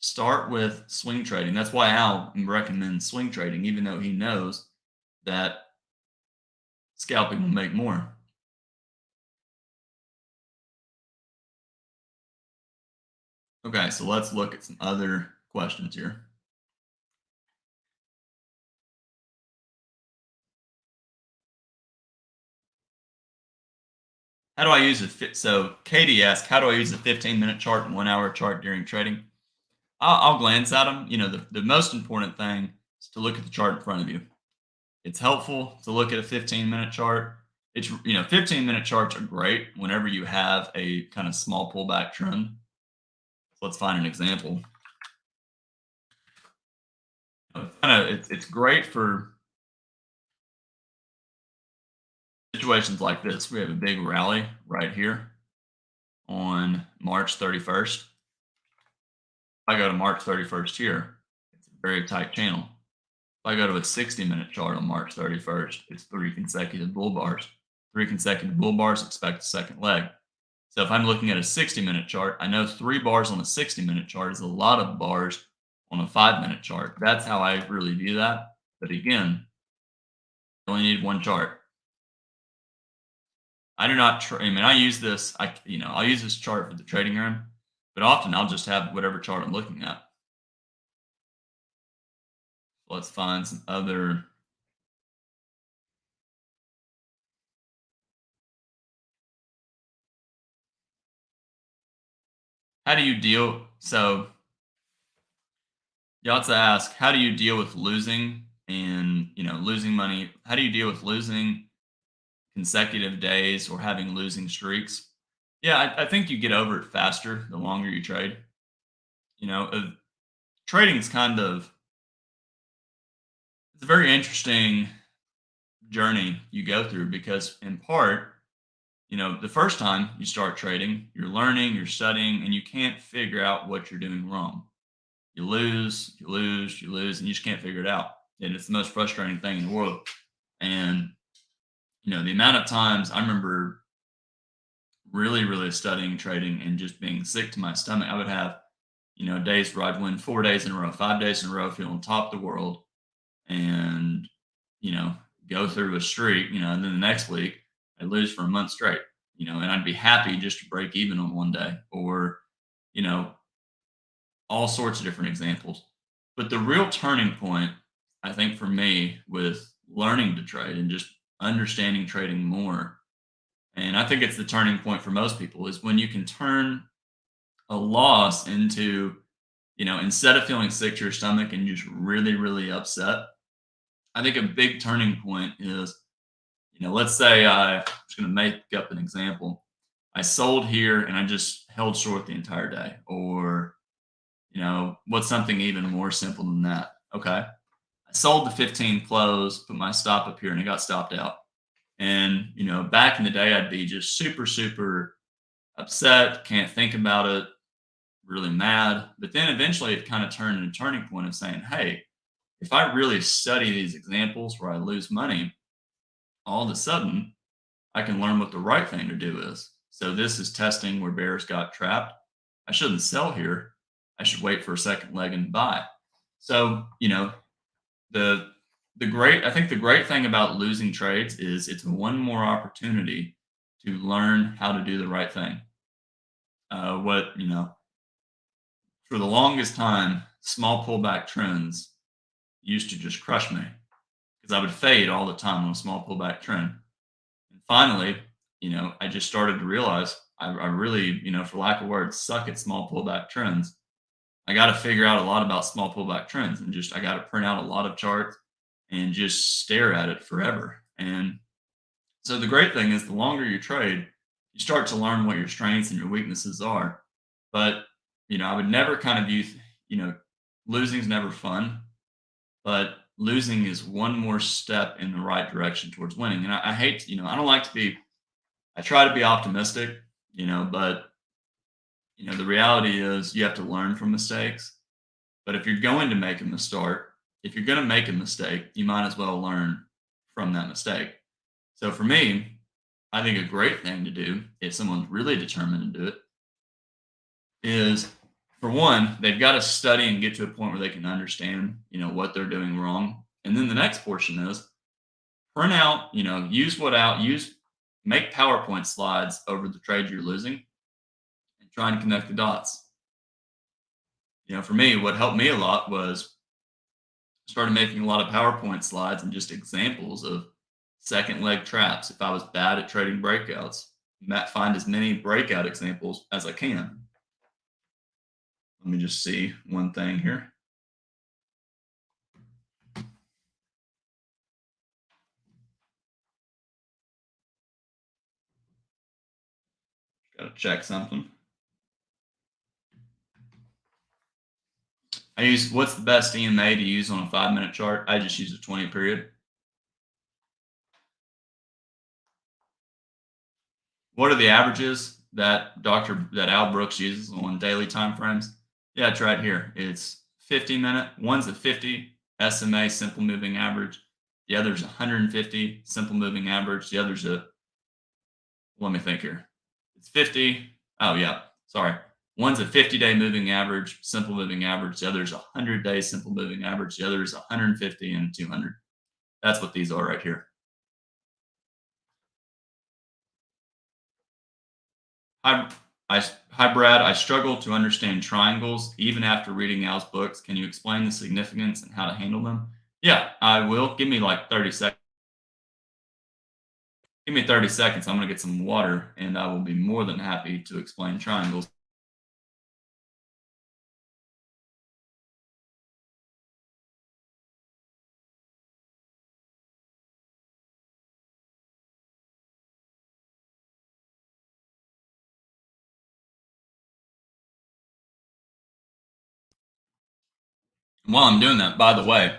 S1: start with swing trading. That's why Al recommends swing trading, even though he knows that scalping will make more. Okay, so let's look at some other questions here. How do I use so Katie asked, how do I use a 15-minute chart and 1-hour chart during trading? I'll glance at them. The most important thing is to look at the chart in front of you. It's helpful to look at a 15-minute chart. 15-minute charts are great whenever you have a kind of small pullback trend. So let's find an example. It's great for situations like this. We have a big rally right here on March 31st. If I go to March 31st here, it's a very tight channel. If I go to a 60-minute chart on March 31st, it's 3 consecutive bull bars. 3 consecutive bull bars, expect a second leg. So if I'm looking at a 60-minute chart, I know 3 bars on a 60-minute chart is a lot of bars on a 5-minute chart. That's how I really view that. But again, you only need one chart. I do not. I use this. I'll use this chart for the trading room, but often I'll just have whatever chart I'm looking at. Let's find some other. How do you deal? So, you also ask, how do you deal with losing and losing money? How do you deal with losing consecutive days or having losing streaks? Yeah, I think you get over it faster the longer you trade. Trading is it's a very interesting journey you go through because in part The first time you start trading, you're learning, you're studying, and you can't figure out what you're doing wrong. You lose, you lose, you lose, and you just can't figure it out. And it's the most frustrating thing in the world. And, the amount of times I remember really, really studying trading and just being sick to my stomach. I would have, days where I'd win 4 days in a row, 5 days in a row, feeling top of the world, and you know, go through a streak, and then the next week I'd lose for a month straight, and I'd be happy just to break even on one day, or you know, all sorts of different examples. But the real turning point, I think, for me with learning to trade and just understanding trading more, and I think it's the turning point for most people, is when you can turn a loss into, instead of feeling sick to your stomach and just really, really upset. I think a big turning point is, let's say I'm just going to make up an example. I sold here and I just held short the entire day. Or, what's something even more simple than that? Okay. I sold the 15 close, put my stop up here and it got stopped out. And, back in the day, I'd be just super, super upset, can't think about it, really mad. But then eventually it kind of turned into a turning point of saying, hey, if I really study these examples where I lose money, all of a sudden I can learn what the right thing to do is. So this is testing where bears got trapped. I shouldn't sell here. I should wait for a second leg and buy. So, the I think the great thing about losing trades is it's one more opportunity to learn how to do the right thing. For the longest time, small pullback trends used to just crush me because I would fade all the time on a small pullback trend. And finally, I just started to realize I really, for lack of words, suck at small pullback trends. I got to figure out a lot about small pullback trends and I got to print out a lot of charts and just stare at it forever. And so the great thing is the longer you trade, you start to learn what your strengths and your weaknesses are. But, I would never kind of view, losing is never fun, but losing is one more step in the right direction towards winning. And I hate, I don't like to be, I try to be optimistic, but, the reality is you have to learn from mistakes. But if you're going to make a mistake, if you're going to make a mistake, you might as well learn from that mistake. So for me, I think a great thing to do if someone's really determined to do it is, for one, they've got to study and get to a point where they can understand, what they're doing wrong. And then the next portion is print out, make PowerPoint slides over the trade you're losing and try and connect the dots. For me, what helped me a lot was started making a lot of PowerPoint slides and just examples of second leg traps. If I was bad at trading breakouts, find as many breakout examples as I can. Let me just see one thing here. Got to check something. What's the best EMA to use on a 5-minute chart? I just use a 20 period. What are the averages that Al Brooks uses on daily time frames? Yeah, it's right here. It's 50-minute. One's a 50 SMA simple moving average. The other's 150 simple moving average. The other's let me think here. It's 50. Oh yeah, sorry. One's a 50-day moving average, simple moving average. The other's 100-day simple moving average. The other's 150 and 200. That's what these are right here. Hi, Brad. I struggle to understand triangles even after reading Al's books. Can you explain the significance and how to handle them? Yeah, I will. Give me like 30 seconds. Give me 30 seconds. I'm going to get some water and I will be more than happy to explain triangles. While I'm doing that, by the way,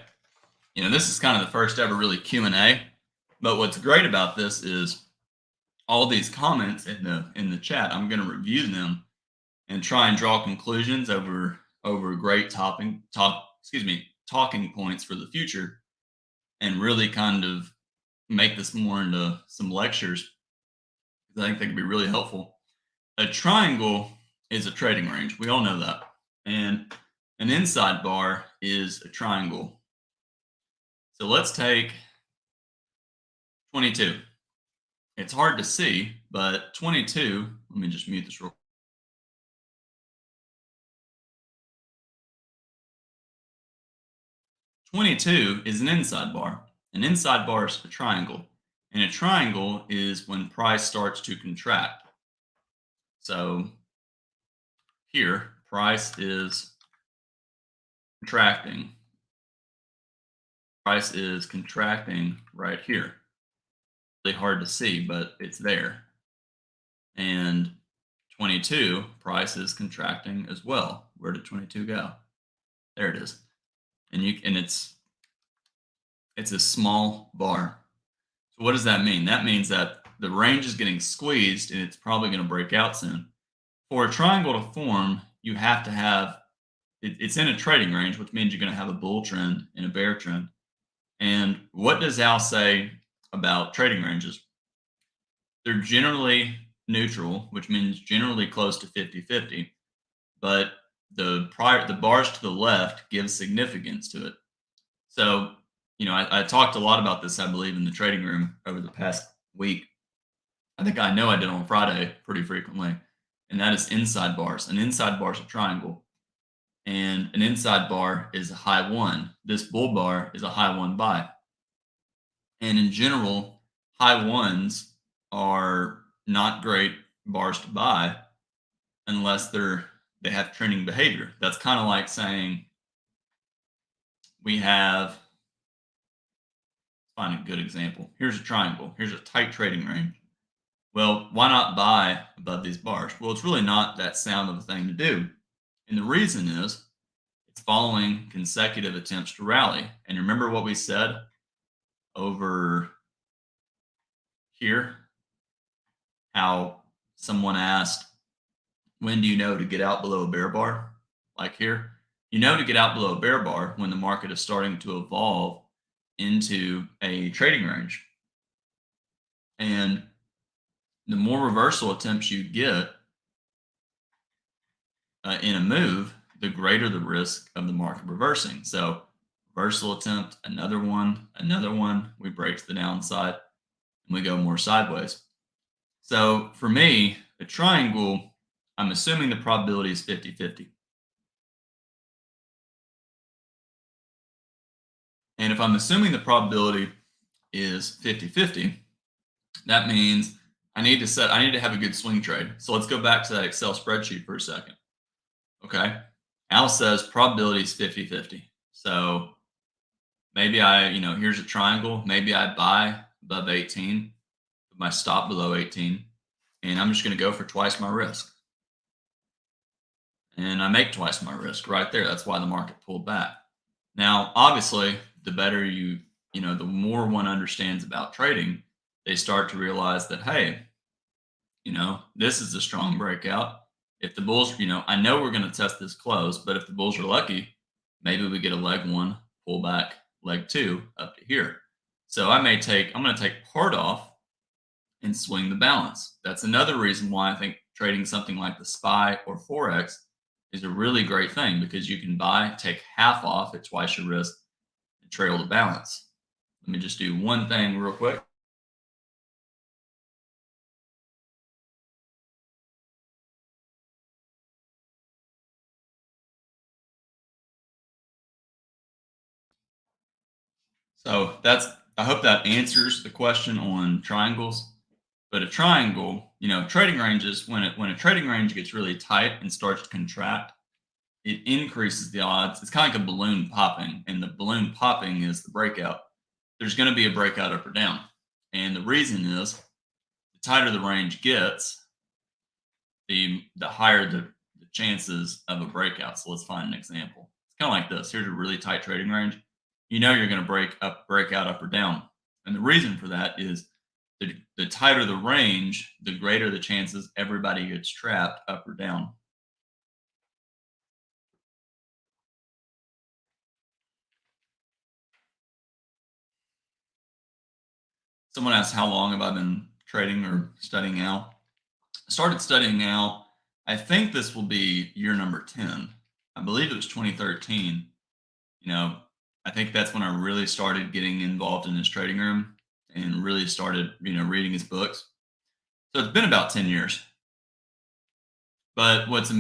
S1: this is kind of the first ever really Q&A. But what's great about this is all these comments in the chat. I'm going to review them and try and draw conclusions over great talking points for the future, and really kind of make this more into some lectures. I think they could be really helpful. A triangle is a trading range. We all know that. And an inside bar is a triangle. So let's take 22. It's hard to see, but 22, let me just mute this real. 22 is an inside bar. An inside bar is a triangle. And a triangle is when price starts to contract. So here, price is contracting. Price is contracting right here. Really hard to see, but it's there. And 22, price is contracting as well. Where did 22 go? There it is. And it's a small bar. So what does that mean? That means that the range is getting squeezed and it's probably going to break out soon. For a triangle to form, you have to have it's in a trading range, which means you're going to have a bull trend and a bear trend. And what does Al say about trading ranges? They're generally neutral, which means generally close to 50-50, but the bars to the left give significance to it. So, I talked a lot about this, I believe, in the trading room over the past week. I think I know I did on Friday pretty frequently, and that is inside bars. An inside bar is a triangle, and an inside bar is a high one. This bull bar is a high one buy. And in general, high ones are not great bars to buy unless they have trending behavior. That's kind of like saying we have find a good example. Here's a triangle. Here's a tight trading range. Well, why not buy above these bars? Well, it's really not that sound of a thing to do. And the reason is it's following consecutive attempts to rally. And remember what we said over here? How someone asked, when do you know to get out below a bear bar? Like here, you know to get out below a bear bar when the market is starting to evolve into a trading range. And the more reversal attempts you get in a move, the greater the risk of the market reversing. So, reversal attempt, another one, we break to the downside, and we go more sideways. So, for me, a triangle, I'm assuming the probability is 50-50. And if I'm assuming the probability is 50-50, that means I need to have a good swing trade. So let's go back to that Excel spreadsheet for a second. Okay. Al says probability is 50-50. So maybe here's a triangle. Maybe I buy above 18, my stop below 18, and I'm just going to go for twice my risk. And I make twice my risk right there. That's why the market pulled back. Now, obviously, the better the more one understands about trading, they start to realize that, hey, this is a strong breakout. If the bulls, I know we're going to test this close, but if the bulls are lucky, maybe we get a leg one, pull back, leg two up to here. So I'm going to take part off and swing the balance. That's another reason why I think trading something like the SPY or Forex is a really great thing, because you can buy, take half off at twice your risk, and trail the balance. Let me just do one thing real quick. So I hope that answers the question on triangles. But a triangle, trading ranges, when a trading range gets really tight and starts to contract, it increases the odds. It's kind of like a balloon popping, and the balloon popping is the breakout. There's going to be a breakout up or down. And the reason is the tighter the range gets, the higher the chances of a breakout. So let's find an example. It's kind of like this. Here's a really tight trading range. You're going to break out up or down. And the reason for that is The tighter the range, the greater the chances everybody gets trapped up or down. Someone asked how long have I been trading or studying now? I started studying now. I think this will be year number 10. I believe it was 2013. You know, I think that's when I really started getting involved in his trading room and really started, reading his books. So it's been about 10 years. But what's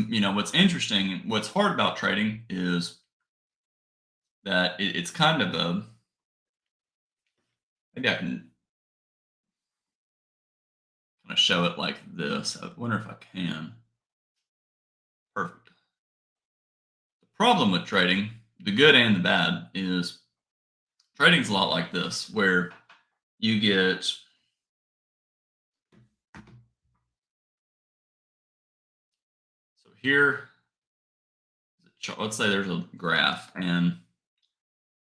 S1: interesting, what's hard about trading is that it's kind of a, maybe I can kind of show it like this. I wonder if I can. Perfect. The problem with trading, the good and the bad, is trading's a lot like this, where you get, so here, let's say there's a graph, and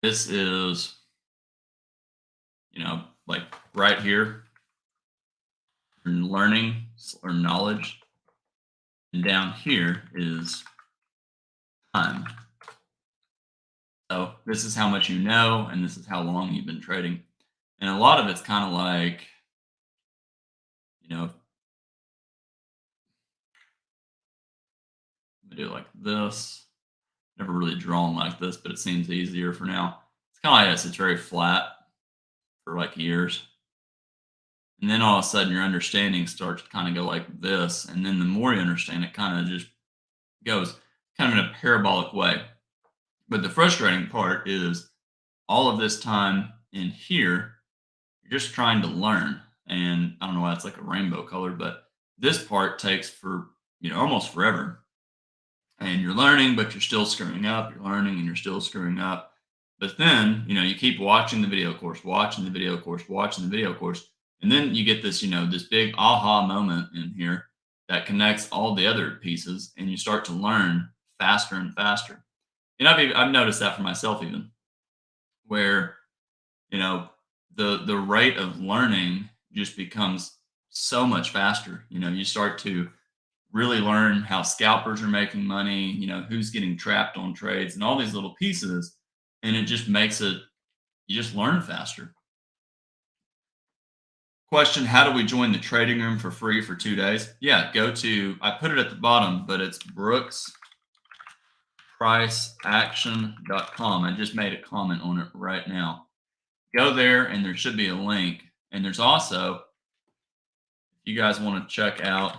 S1: this is, like right here, learning or knowledge, and down here is time. So this is how much you know, and this is how long you've been trading. And a lot of it's kind of like, let me do it like this. Never really drawn like this, but it seems easier for now. It's kind of like this. It's very flat for like years. And then all of a sudden your understanding starts to kind of go like this. And then the more you understand, it kind of just goes kind of in a parabolic way. But the frustrating part is all of this time in here, you're just trying to learn. And I don't know why it's like a rainbow color, but this part takes for, almost forever. And you're learning, but you're still screwing up. You're learning and you're still screwing up. But then, you keep watching the video course, watching the video course, watching the video course. And then you get this, this big aha moment in here that connects all the other pieces, and you start to learn faster and faster. And I've noticed that for myself even, where, you know, the rate of learning just becomes so much faster. You start to really learn how scalpers are making money, who's getting trapped on trades and all these little pieces. And it just makes it, you just learn faster. Question: how do we join the trading room for free for 2 days? Yeah, go to, I put it at the bottom, but it's brookspriceaction.com. I just made a comment on it right now. Go there, and there should be a link. And there's also, if you guys want to check out,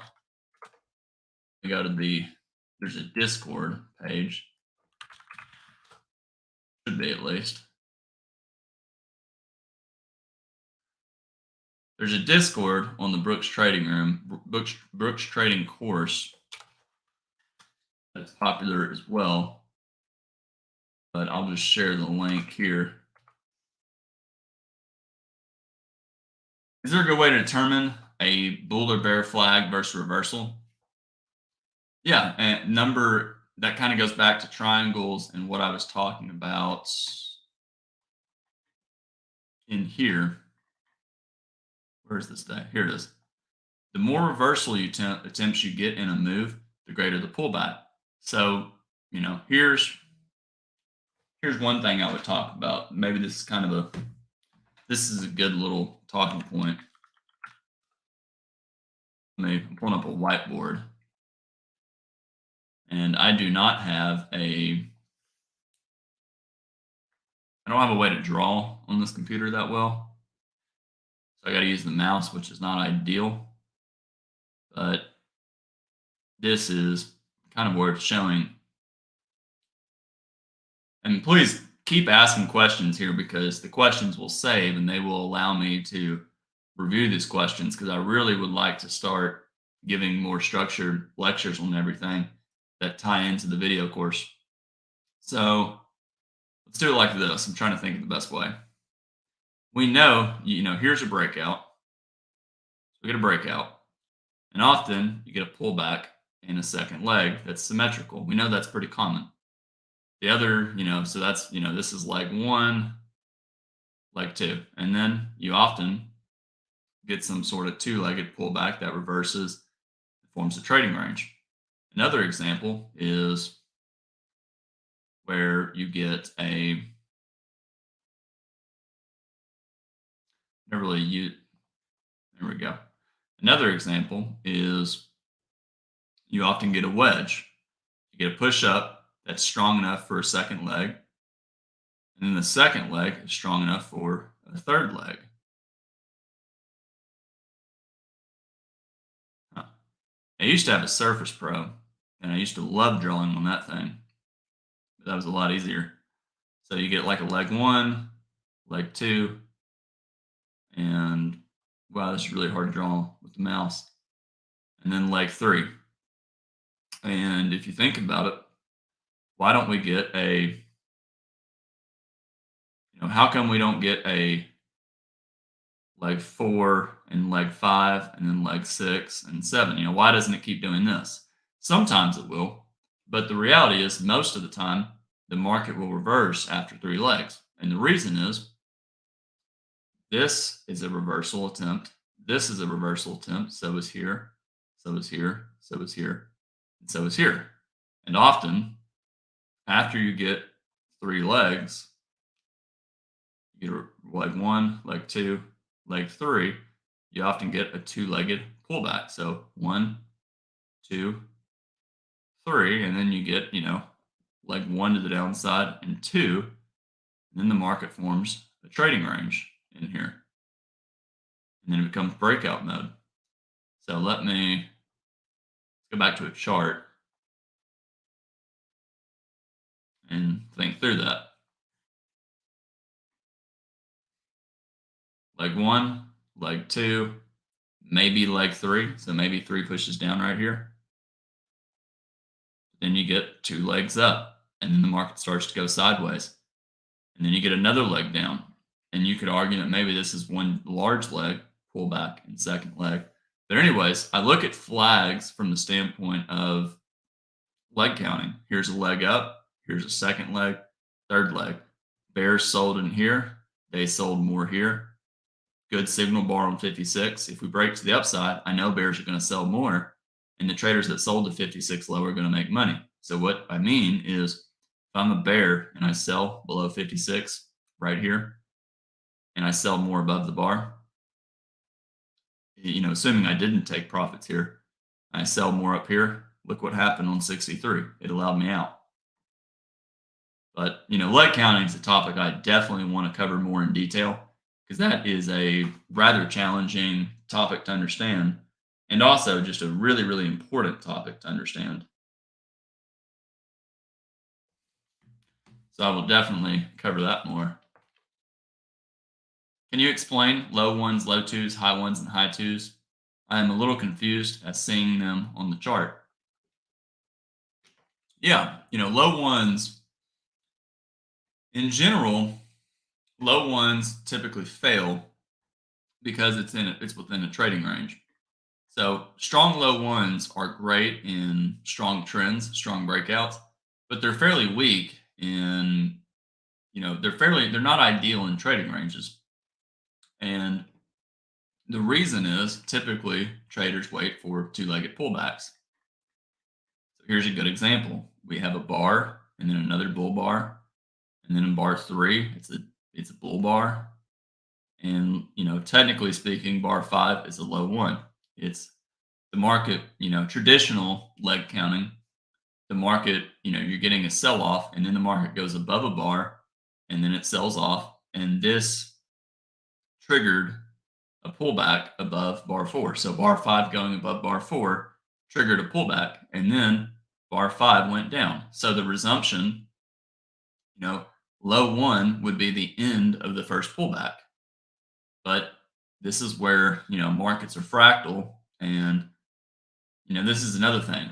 S1: there's a Discord page. Should be at least. There's a Discord on the Brooks Trading Room, Brooks Trading course. That's popular as well. But I'll just share the link here. Is there a good way to determine a bull or bear flag versus reversal? Yeah, and that kind of goes back to triangles and what I was talking about in here. Where's this day? Here it is. The more reversal attempts you get in a move, the greater the pullback. So, here's one thing I would talk about. Maybe this is a good little talking point. I'm pulling up a whiteboard. And I don't have a way to draw on this computer that well. So I got to use the mouse, which is not ideal. But this is kind of worth showing. And please keep asking questions here, because the questions will save and they will allow me to review these questions, because I really would like to start giving more structured lectures on everything that tie into the video course. So let's do it like this. I'm trying to think of the best way. We know, here's a breakout. So we get a breakout. And often you get a pullback in a second leg that's symmetrical. We know that's pretty common. The other, so that's, this is leg one, leg two. And then you often get some sort of two-legged pullback that reverses, forms a trading range. Another example is where you get a never really you there we go. Another example is you often get a wedge. You get a push up that's strong enough for a second leg, and then the second leg is strong enough for a third leg. Huh. I used to have a Surface Pro, and I used to love drawing on that thing. But that was a lot easier. So you get like a leg one, leg two, and wow, this is really hard to draw with the mouse. And then leg three. And if you think about it, why don't we get how come we don't get a leg four and leg five and then leg six and seven? Why doesn't it keep doing this? Sometimes it will, but the reality is most of the time the market will reverse after three legs. And the reason is this is a reversal attempt. This is a reversal attempt. So is here. So is here. So is here. And so is here. And often, after you get three legs, you get leg one, leg two, leg three, you often get a two-legged pullback. So one, two, three, and then you get, leg one to the downside and two, and then the market forms a trading range in here. And then it becomes breakout mode. So let me go back to a chart and think through that. Leg one, leg two, maybe leg three. So maybe three pushes down right here. Then you get two legs up, and then the market starts to go sideways. And then you get another leg down. And you could argue that maybe this is one large leg, pullback, and second leg. But anyways, I look at flags from the standpoint of leg counting. Here's a leg up. Here's a second leg, third leg. Bears sold in here. They sold more here. Good signal bar on 56. If we break to the upside, I know bears are going to sell more. And the traders that sold to 56 low are going to make money. So what I mean is if I'm a bear and I sell below 56 right here, and I sell more above the bar, assuming I didn't take profits here, I sell more up here. Look what happened on 63. It allowed me out. But, leg counting is a topic I definitely want to cover more in detail because that is a rather challenging topic to understand and also just a really, really important topic to understand. So I will definitely cover that more. Can you explain low ones, low twos, high ones, and high twos? I am a little confused at seeing them on the chart. Yeah, low ones, in general, low ones typically fail because it's within a trading range. So strong low ones are great in strong trends, strong breakouts, but they're fairly weak in, they're not ideal in trading ranges. And the reason is typically traders wait for two-legged pullbacks. So here's a good example. We have a bar and then another bull bar. And then in bar three, it's a bull bar. And, technically speaking, bar five is a low one. It's the market, traditional leg counting, the market, you're getting a sell off and then the market goes above a bar and then it sells off. And this triggered a pullback above bar four. So bar five going above bar four triggered a pullback and then bar five went down. So the resumption, low one would be the end of the first pullback. But this is where, markets are fractal. And, this is another thing.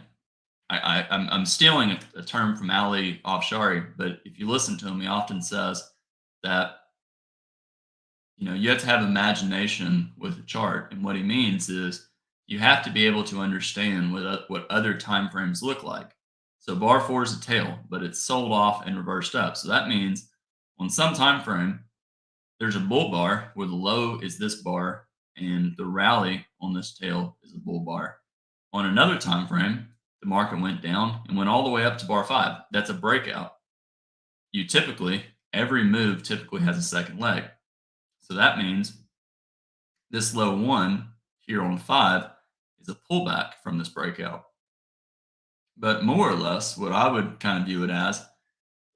S1: I'm stealing a term from Ali Afshari, but if you listen to him, he often says that, you have to have imagination with a chart. And what he means is you have to be able to understand what other time frames look like. So bar four is a tail, but it's sold off and reversed up. So that means on some time frame, there's a bull bar where the low is this bar and the rally on this tail is a bull bar. On another time frame, the market went down and went all the way up to bar 5. That's a breakout. You typically every move typically has a second leg. So that means this low 1 here on 5 is a pullback from this breakout. But more or less, what I would kind of view it as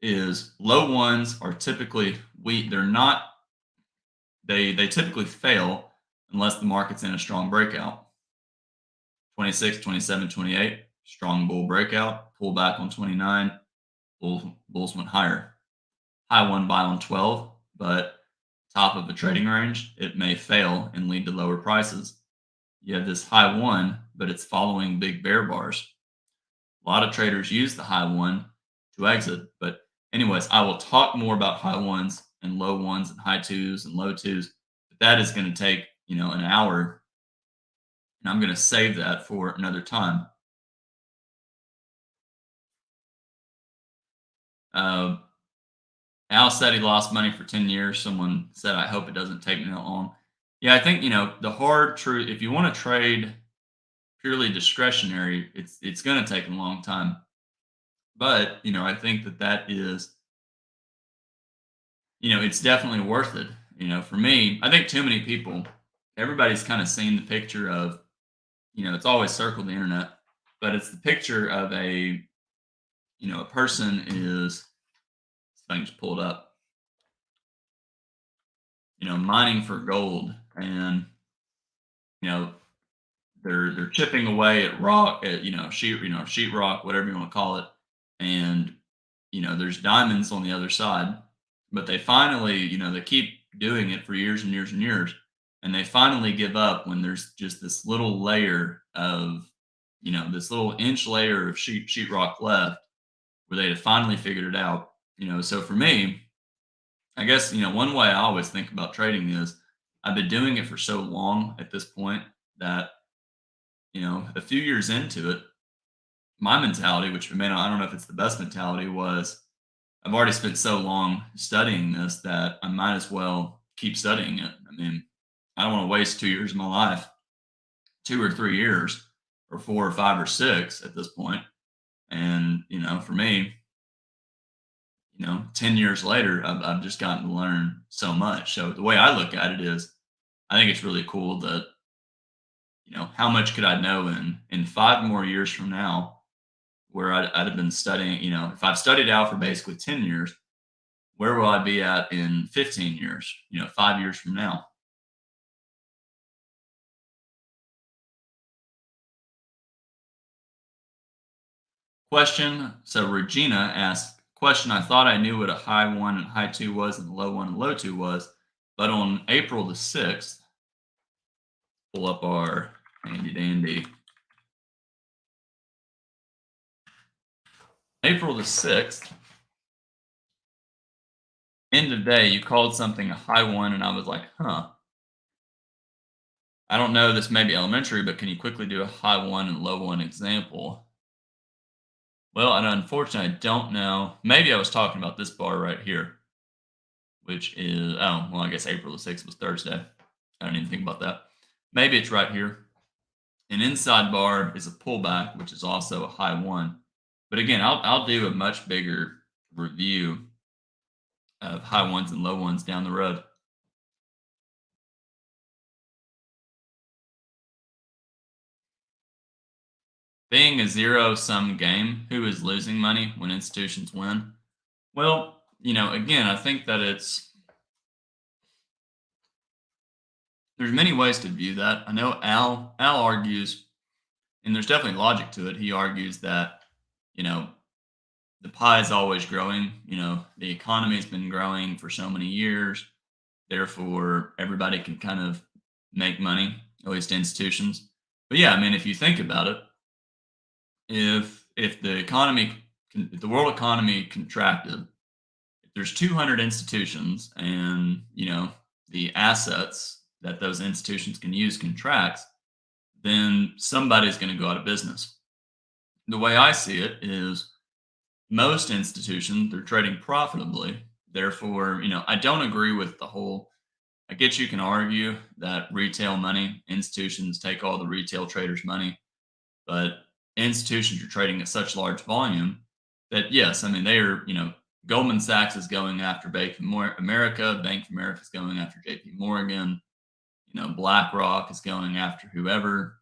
S1: is low ones are typically weak. They're not, they typically fail unless the market's in a strong breakout. 26, 27, 28, strong bull breakout, pull back on 29, bulls went higher. High one buy on 12, but top of a trading range, it may fail and lead to lower prices. You have this high one, but it's following big bear bars. A lot of traders use the high one to exit. But anyways, I will talk more about high ones and low ones and high twos and low twos. But that is going to take, an hour. And I'm going to save that for another time. Uh, Al said he lost money for 10 years. Someone said, I hope it doesn't take me that long. Yeah, I think, the hard truth, if you want to trade purely discretionary, it's going to take a long time. But, I think that is, it's definitely worth it. For me, I think too many people, everybody's kind of seen the picture of, it's always circled the internet, but it's the picture of a person is, if I can just pull it up, mining for gold, and, you know, they're chipping away at rock, at, sheet rock, whatever you want to call it, and there's diamonds on the other side, but they finally, they keep doing it for years and years and years, and they finally give up when there's just this little layer of, this little inch layer of sheetrock left, where they had finally figured it out. So for me, I guess one way I always think about trading is I've been doing it for so long at this point that a few years into it, my mentality, which I don't know if it's the best mentality, was I've already spent so long studying this that I might as well keep studying it. I mean, I don't want to waste 2 years of my life, 2 or 3 years, or 4 or 5 or 6 at this point. And, for me, 10 years later, I've just gotten to learn so much. So the way I look at it is I think it's really cool that, how much could I know in 5 more years from now, where I'd have been studying, if I've studied out for basically 10 years, where will I be at in 15 years, 5 years from now? Question. So Regina asked, question, I thought I knew what a high one and high two was and a low one and low two was, but on April the 6th, pull up our handy dandy. April the 6th, end of day, you called something a high one, and I was like, huh. I don't know, this may be elementary, but can you quickly do a high one and low one example? Well, and unfortunately, I don't know. Maybe I was talking about this bar right here, which is, oh, well, I guess April the 6th was Thursday. I don't even think about that. Maybe it's right here. An inside bar is a pullback, which is also a high one. But again, I'll do a much bigger review of high ones and low ones down the road. Being a zero sum game, who is losing money when institutions win? Well, again, I think that there's many ways to view that. I know Al argues, and there's definitely logic to it. He argues that, you know, the pie is always growing. The economy's been growing for so many years. Therefore, everybody can kind of make money, at least institutions. But yeah, I mean, if you think about it, if the if the world economy contracted, if there's 200 institutions and the assets that those institutions can use contracts, then somebody's going to go out of business. The way I see it is most institutions, they're trading profitably. Therefore, I don't agree with the whole I get you can argue that retail money, institutions take all the retail traders' money, but institutions are trading at such large volume that yes, I mean they are, Goldman Sachs is going after America, Bank of America is going after JP Morgan, BlackRock is going after whoever,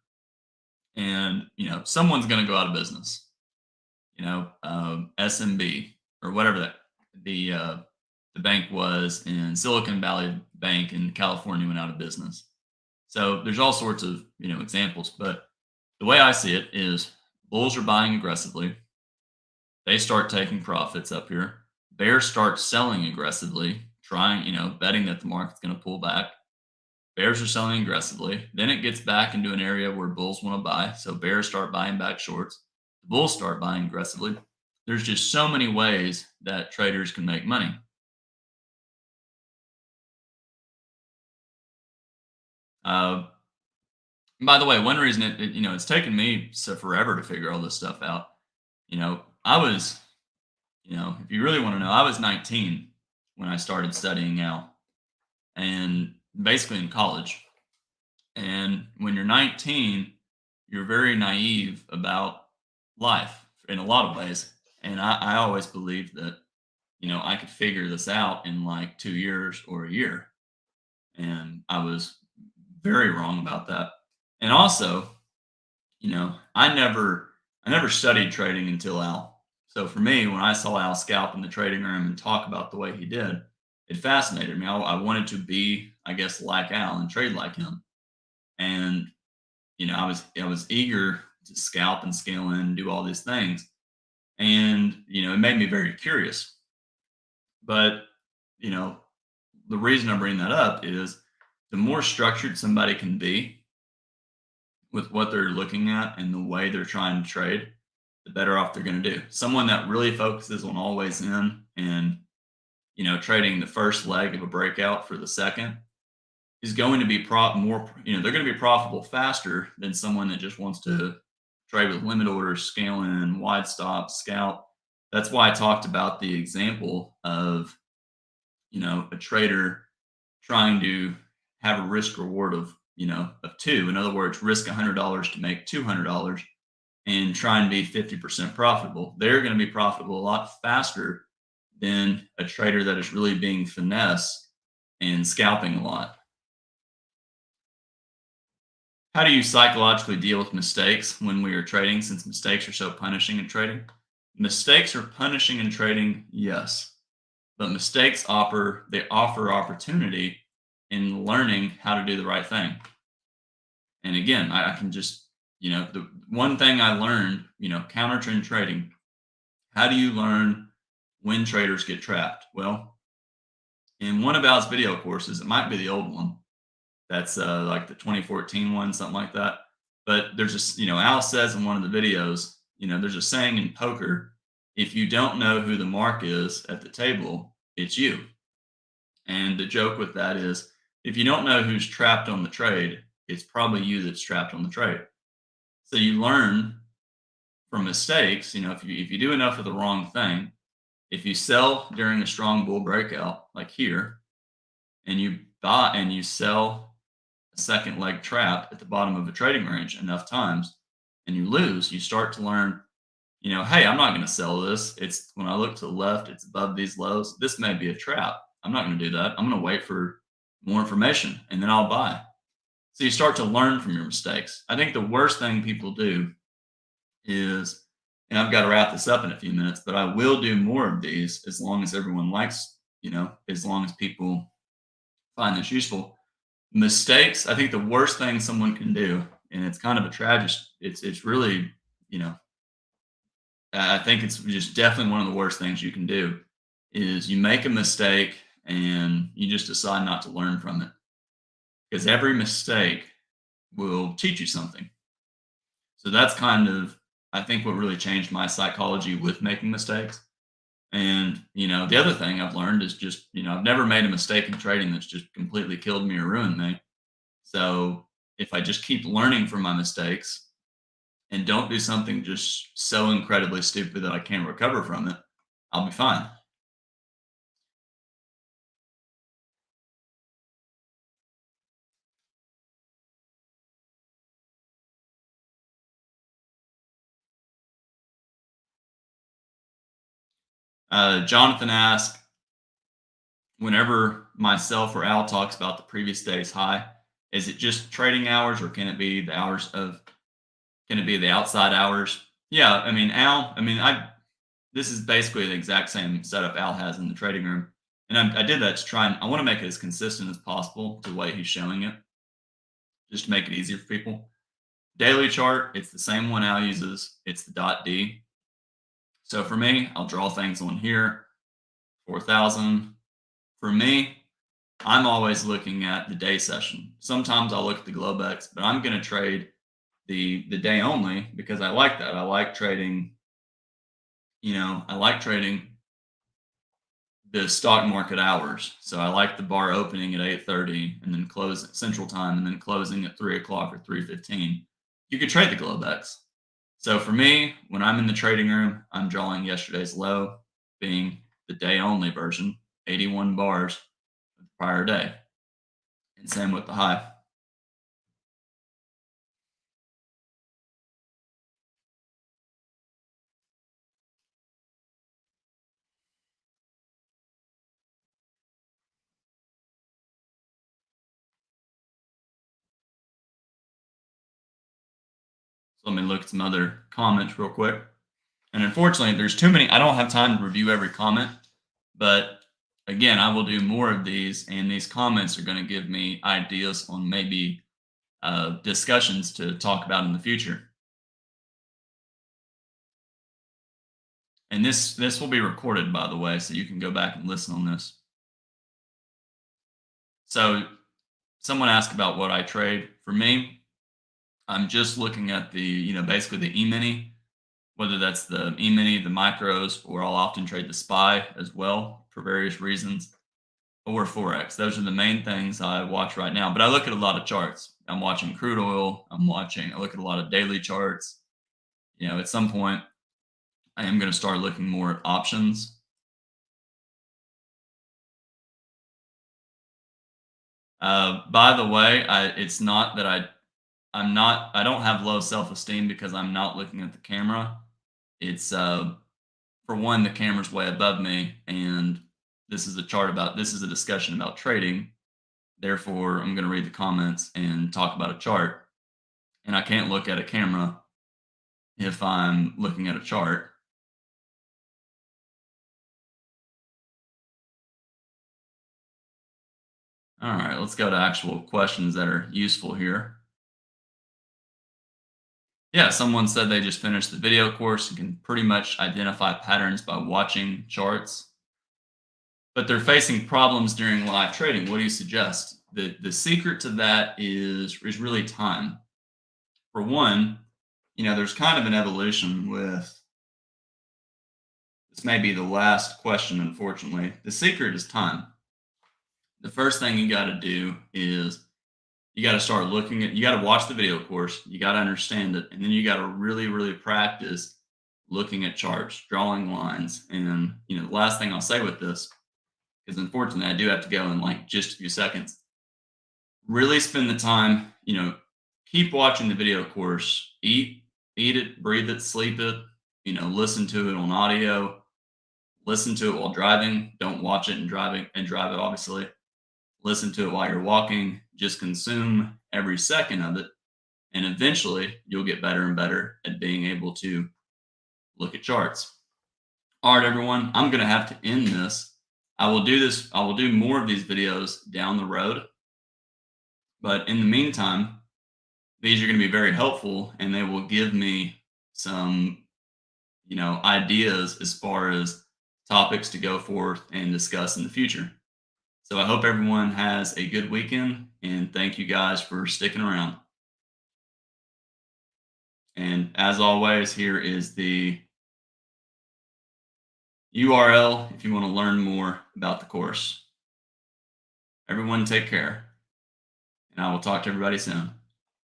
S1: and someone's going to go out of business. SMB or whatever the bank was in Silicon Valley Bank in California went out of business. So there's all sorts of examples, but the way I see it is bulls are buying aggressively. They start taking profits up here. Bears start selling aggressively, trying, betting that the market's going to pull back. Bears are selling aggressively. Then it gets back into an area where bulls want to buy. So bears start buying back shorts. The bulls start buying aggressively. There's just so many ways that traders can make money. Uh, by the way, one reason it's taken me so forever to figure all this stuff out. I was, if you really want to know, I was 19 when I started studying now, and basically in college. And when you're 19, you're very naive about life in a lot of ways. And I always believed that, I could figure this out in like 2 years or a year. And I was very wrong about that. And also, I never studied trading until Al. So for me, when I saw Al scalp in the trading room and talk about the way he did, it fascinated me. I wanted to be, I guess, like Al and trade like him. And I was eager to scalp and scale in and do all these things. And, it made me very curious. But, you know, the reason I bring that up is the more structured somebody can be with what they're looking at and the way they're trying to trade, the better off they're going to do. Someone that really focuses on always in and, trading the first leg of a breakout for the second is going to be more, they're going to be profitable faster than someone that just wants to trade with limit orders, scale in, wide stop, scalp. That's why I talked about the example of, a trader trying to have a risk reward of two. In other words, risk $100 to make $200 and try and be 50% profitable. They're going to be profitable a lot faster than a trader that is really being finesse and scalping a lot. How do you psychologically deal with mistakes when we are trading since mistakes are so punishing in trading? Mistakes are punishing in trading, yes. But mistakes offer opportunity in learning how to do the right thing. And again, I can just, the one thing I learned, counter trend trading, how do you learn when traders get trapped? Well, in one of Al's video courses, it might be the old one. That's like the 2014 one, something like that. But there's just, Al says in one of the videos, there's a saying in poker, if you don't know who the mark is at the table, it's you. And the joke with that is if you don't know who's trapped on the trade, it's probably you that's trapped on the trade. So you learn from mistakes, if you do enough of the wrong thing, if you sell during a strong bull breakout like here, and you buy and you sell a second leg trap at the bottom of a trading range enough times and you lose, you start to learn, hey, I'm not going to sell this. It's when I look to the left, it's above these lows. This may be a trap. I'm not going to do that. I'm going to wait for more information and then I'll buy. So you start to learn from your mistakes. I think the worst thing people do is, and I've got to wrap this up in a few minutes, but I will do more of these as long as everyone likes, as long as people find this useful. Mistakes, I think the worst thing someone can do, and it's kind of a tragic, it's really, I think it's just definitely one of the worst things you can do is you make a mistake and you just decide not to learn from it. Because every mistake will teach you something. So that's kind of, I think, what really changed my psychology with making mistakes. And, the other thing I've learned is just, I've never made a mistake in trading that's just completely killed me or ruined me. So if I just keep learning from my mistakes and don't do something just so incredibly stupid that I can't recover from it, I'll be fine. Jonathan asked, whenever myself or Al talks about the previous day's high, is it just trading hours or can it be the outside hours? Yeah, I mean, Al, I mean, this is basically the exact same setup Al has in the trading room. And I did that to try and I want to make it as consistent as possible to the way he's showing it, just to make it easier for people. Daily chart, it's the same one Al uses. It's the dot D. So for me, I'll draw things on here, 4,000. For me, I'm always looking at the day session. Sometimes I'll look at the Globex, but I'm going to trade the day only because I like that. I like trading, I like trading the stock market hours. So I like the bar opening at 8:30 and then close at Central Time and then closing at 3 o'clock or 3:15. You could trade the Globex. So for me, when I'm in the trading room, I'm drawing yesterday's low, being the day only version, 81 bars of the prior day. And same with the high. So let me look at some other comments real quick. And unfortunately, there's too many. I don't have time to review every comment, but again, I will do more of these, and these comments are going to give me ideas on maybe discussions to talk about in the future. And this will be recorded, by the way, so you can go back and listen on this. So someone asked about what I trade. For me, I'm just looking at basically the E-mini, whether that's the E-mini, the micros, or I'll often trade the SPY as well for various reasons, or Forex. Those are the main things I watch right now. But I look at a lot of charts. I'm watching crude oil. I look at a lot of daily charts. At some point, I am going to start looking more at options. By the way, it's not that I don't have low self-esteem because I'm not looking at the camera. It's for one, the camera's way above me, and this is a discussion about trading. Therefore, I'm going to read the comments and talk about a chart. And I can't look at a camera if I'm looking at a chart. All right, let's go to actual questions that are useful here. Yeah, someone said they just finished the video course and can pretty much identify patterns by watching charts, but they're facing problems during live trading. What do you suggest? The secret to that is really time. For one, there's kind of an evolution with this may be the last question, unfortunately. The secret is time. The first thing you got to do is you got to start you got to watch the video course, you got to understand it, and then you got to really, really practice looking at charts, drawing lines. And, the last thing I'll say with this, because unfortunately I do have to go in like just a few seconds, really spend the time, keep watching the video course, eat it, breathe it, sleep it, listen to it on audio, listen to it while driving. Don't watch it and drive it, obviously. Listen to it while you're walking. Just consume every second of it. And eventually you'll get better and better at being able to look at charts. All right, everyone, I'm going to have to end this. I will do more of these videos down the road. But in the meantime, these are going to be very helpful and they will give me some, ideas as far as topics to go forth and discuss in the future. So I hope everyone has a good weekend and thank you guys for sticking around. And as always, here is the URL if you want to learn more about the course. Everyone take care, and I will talk to everybody soon.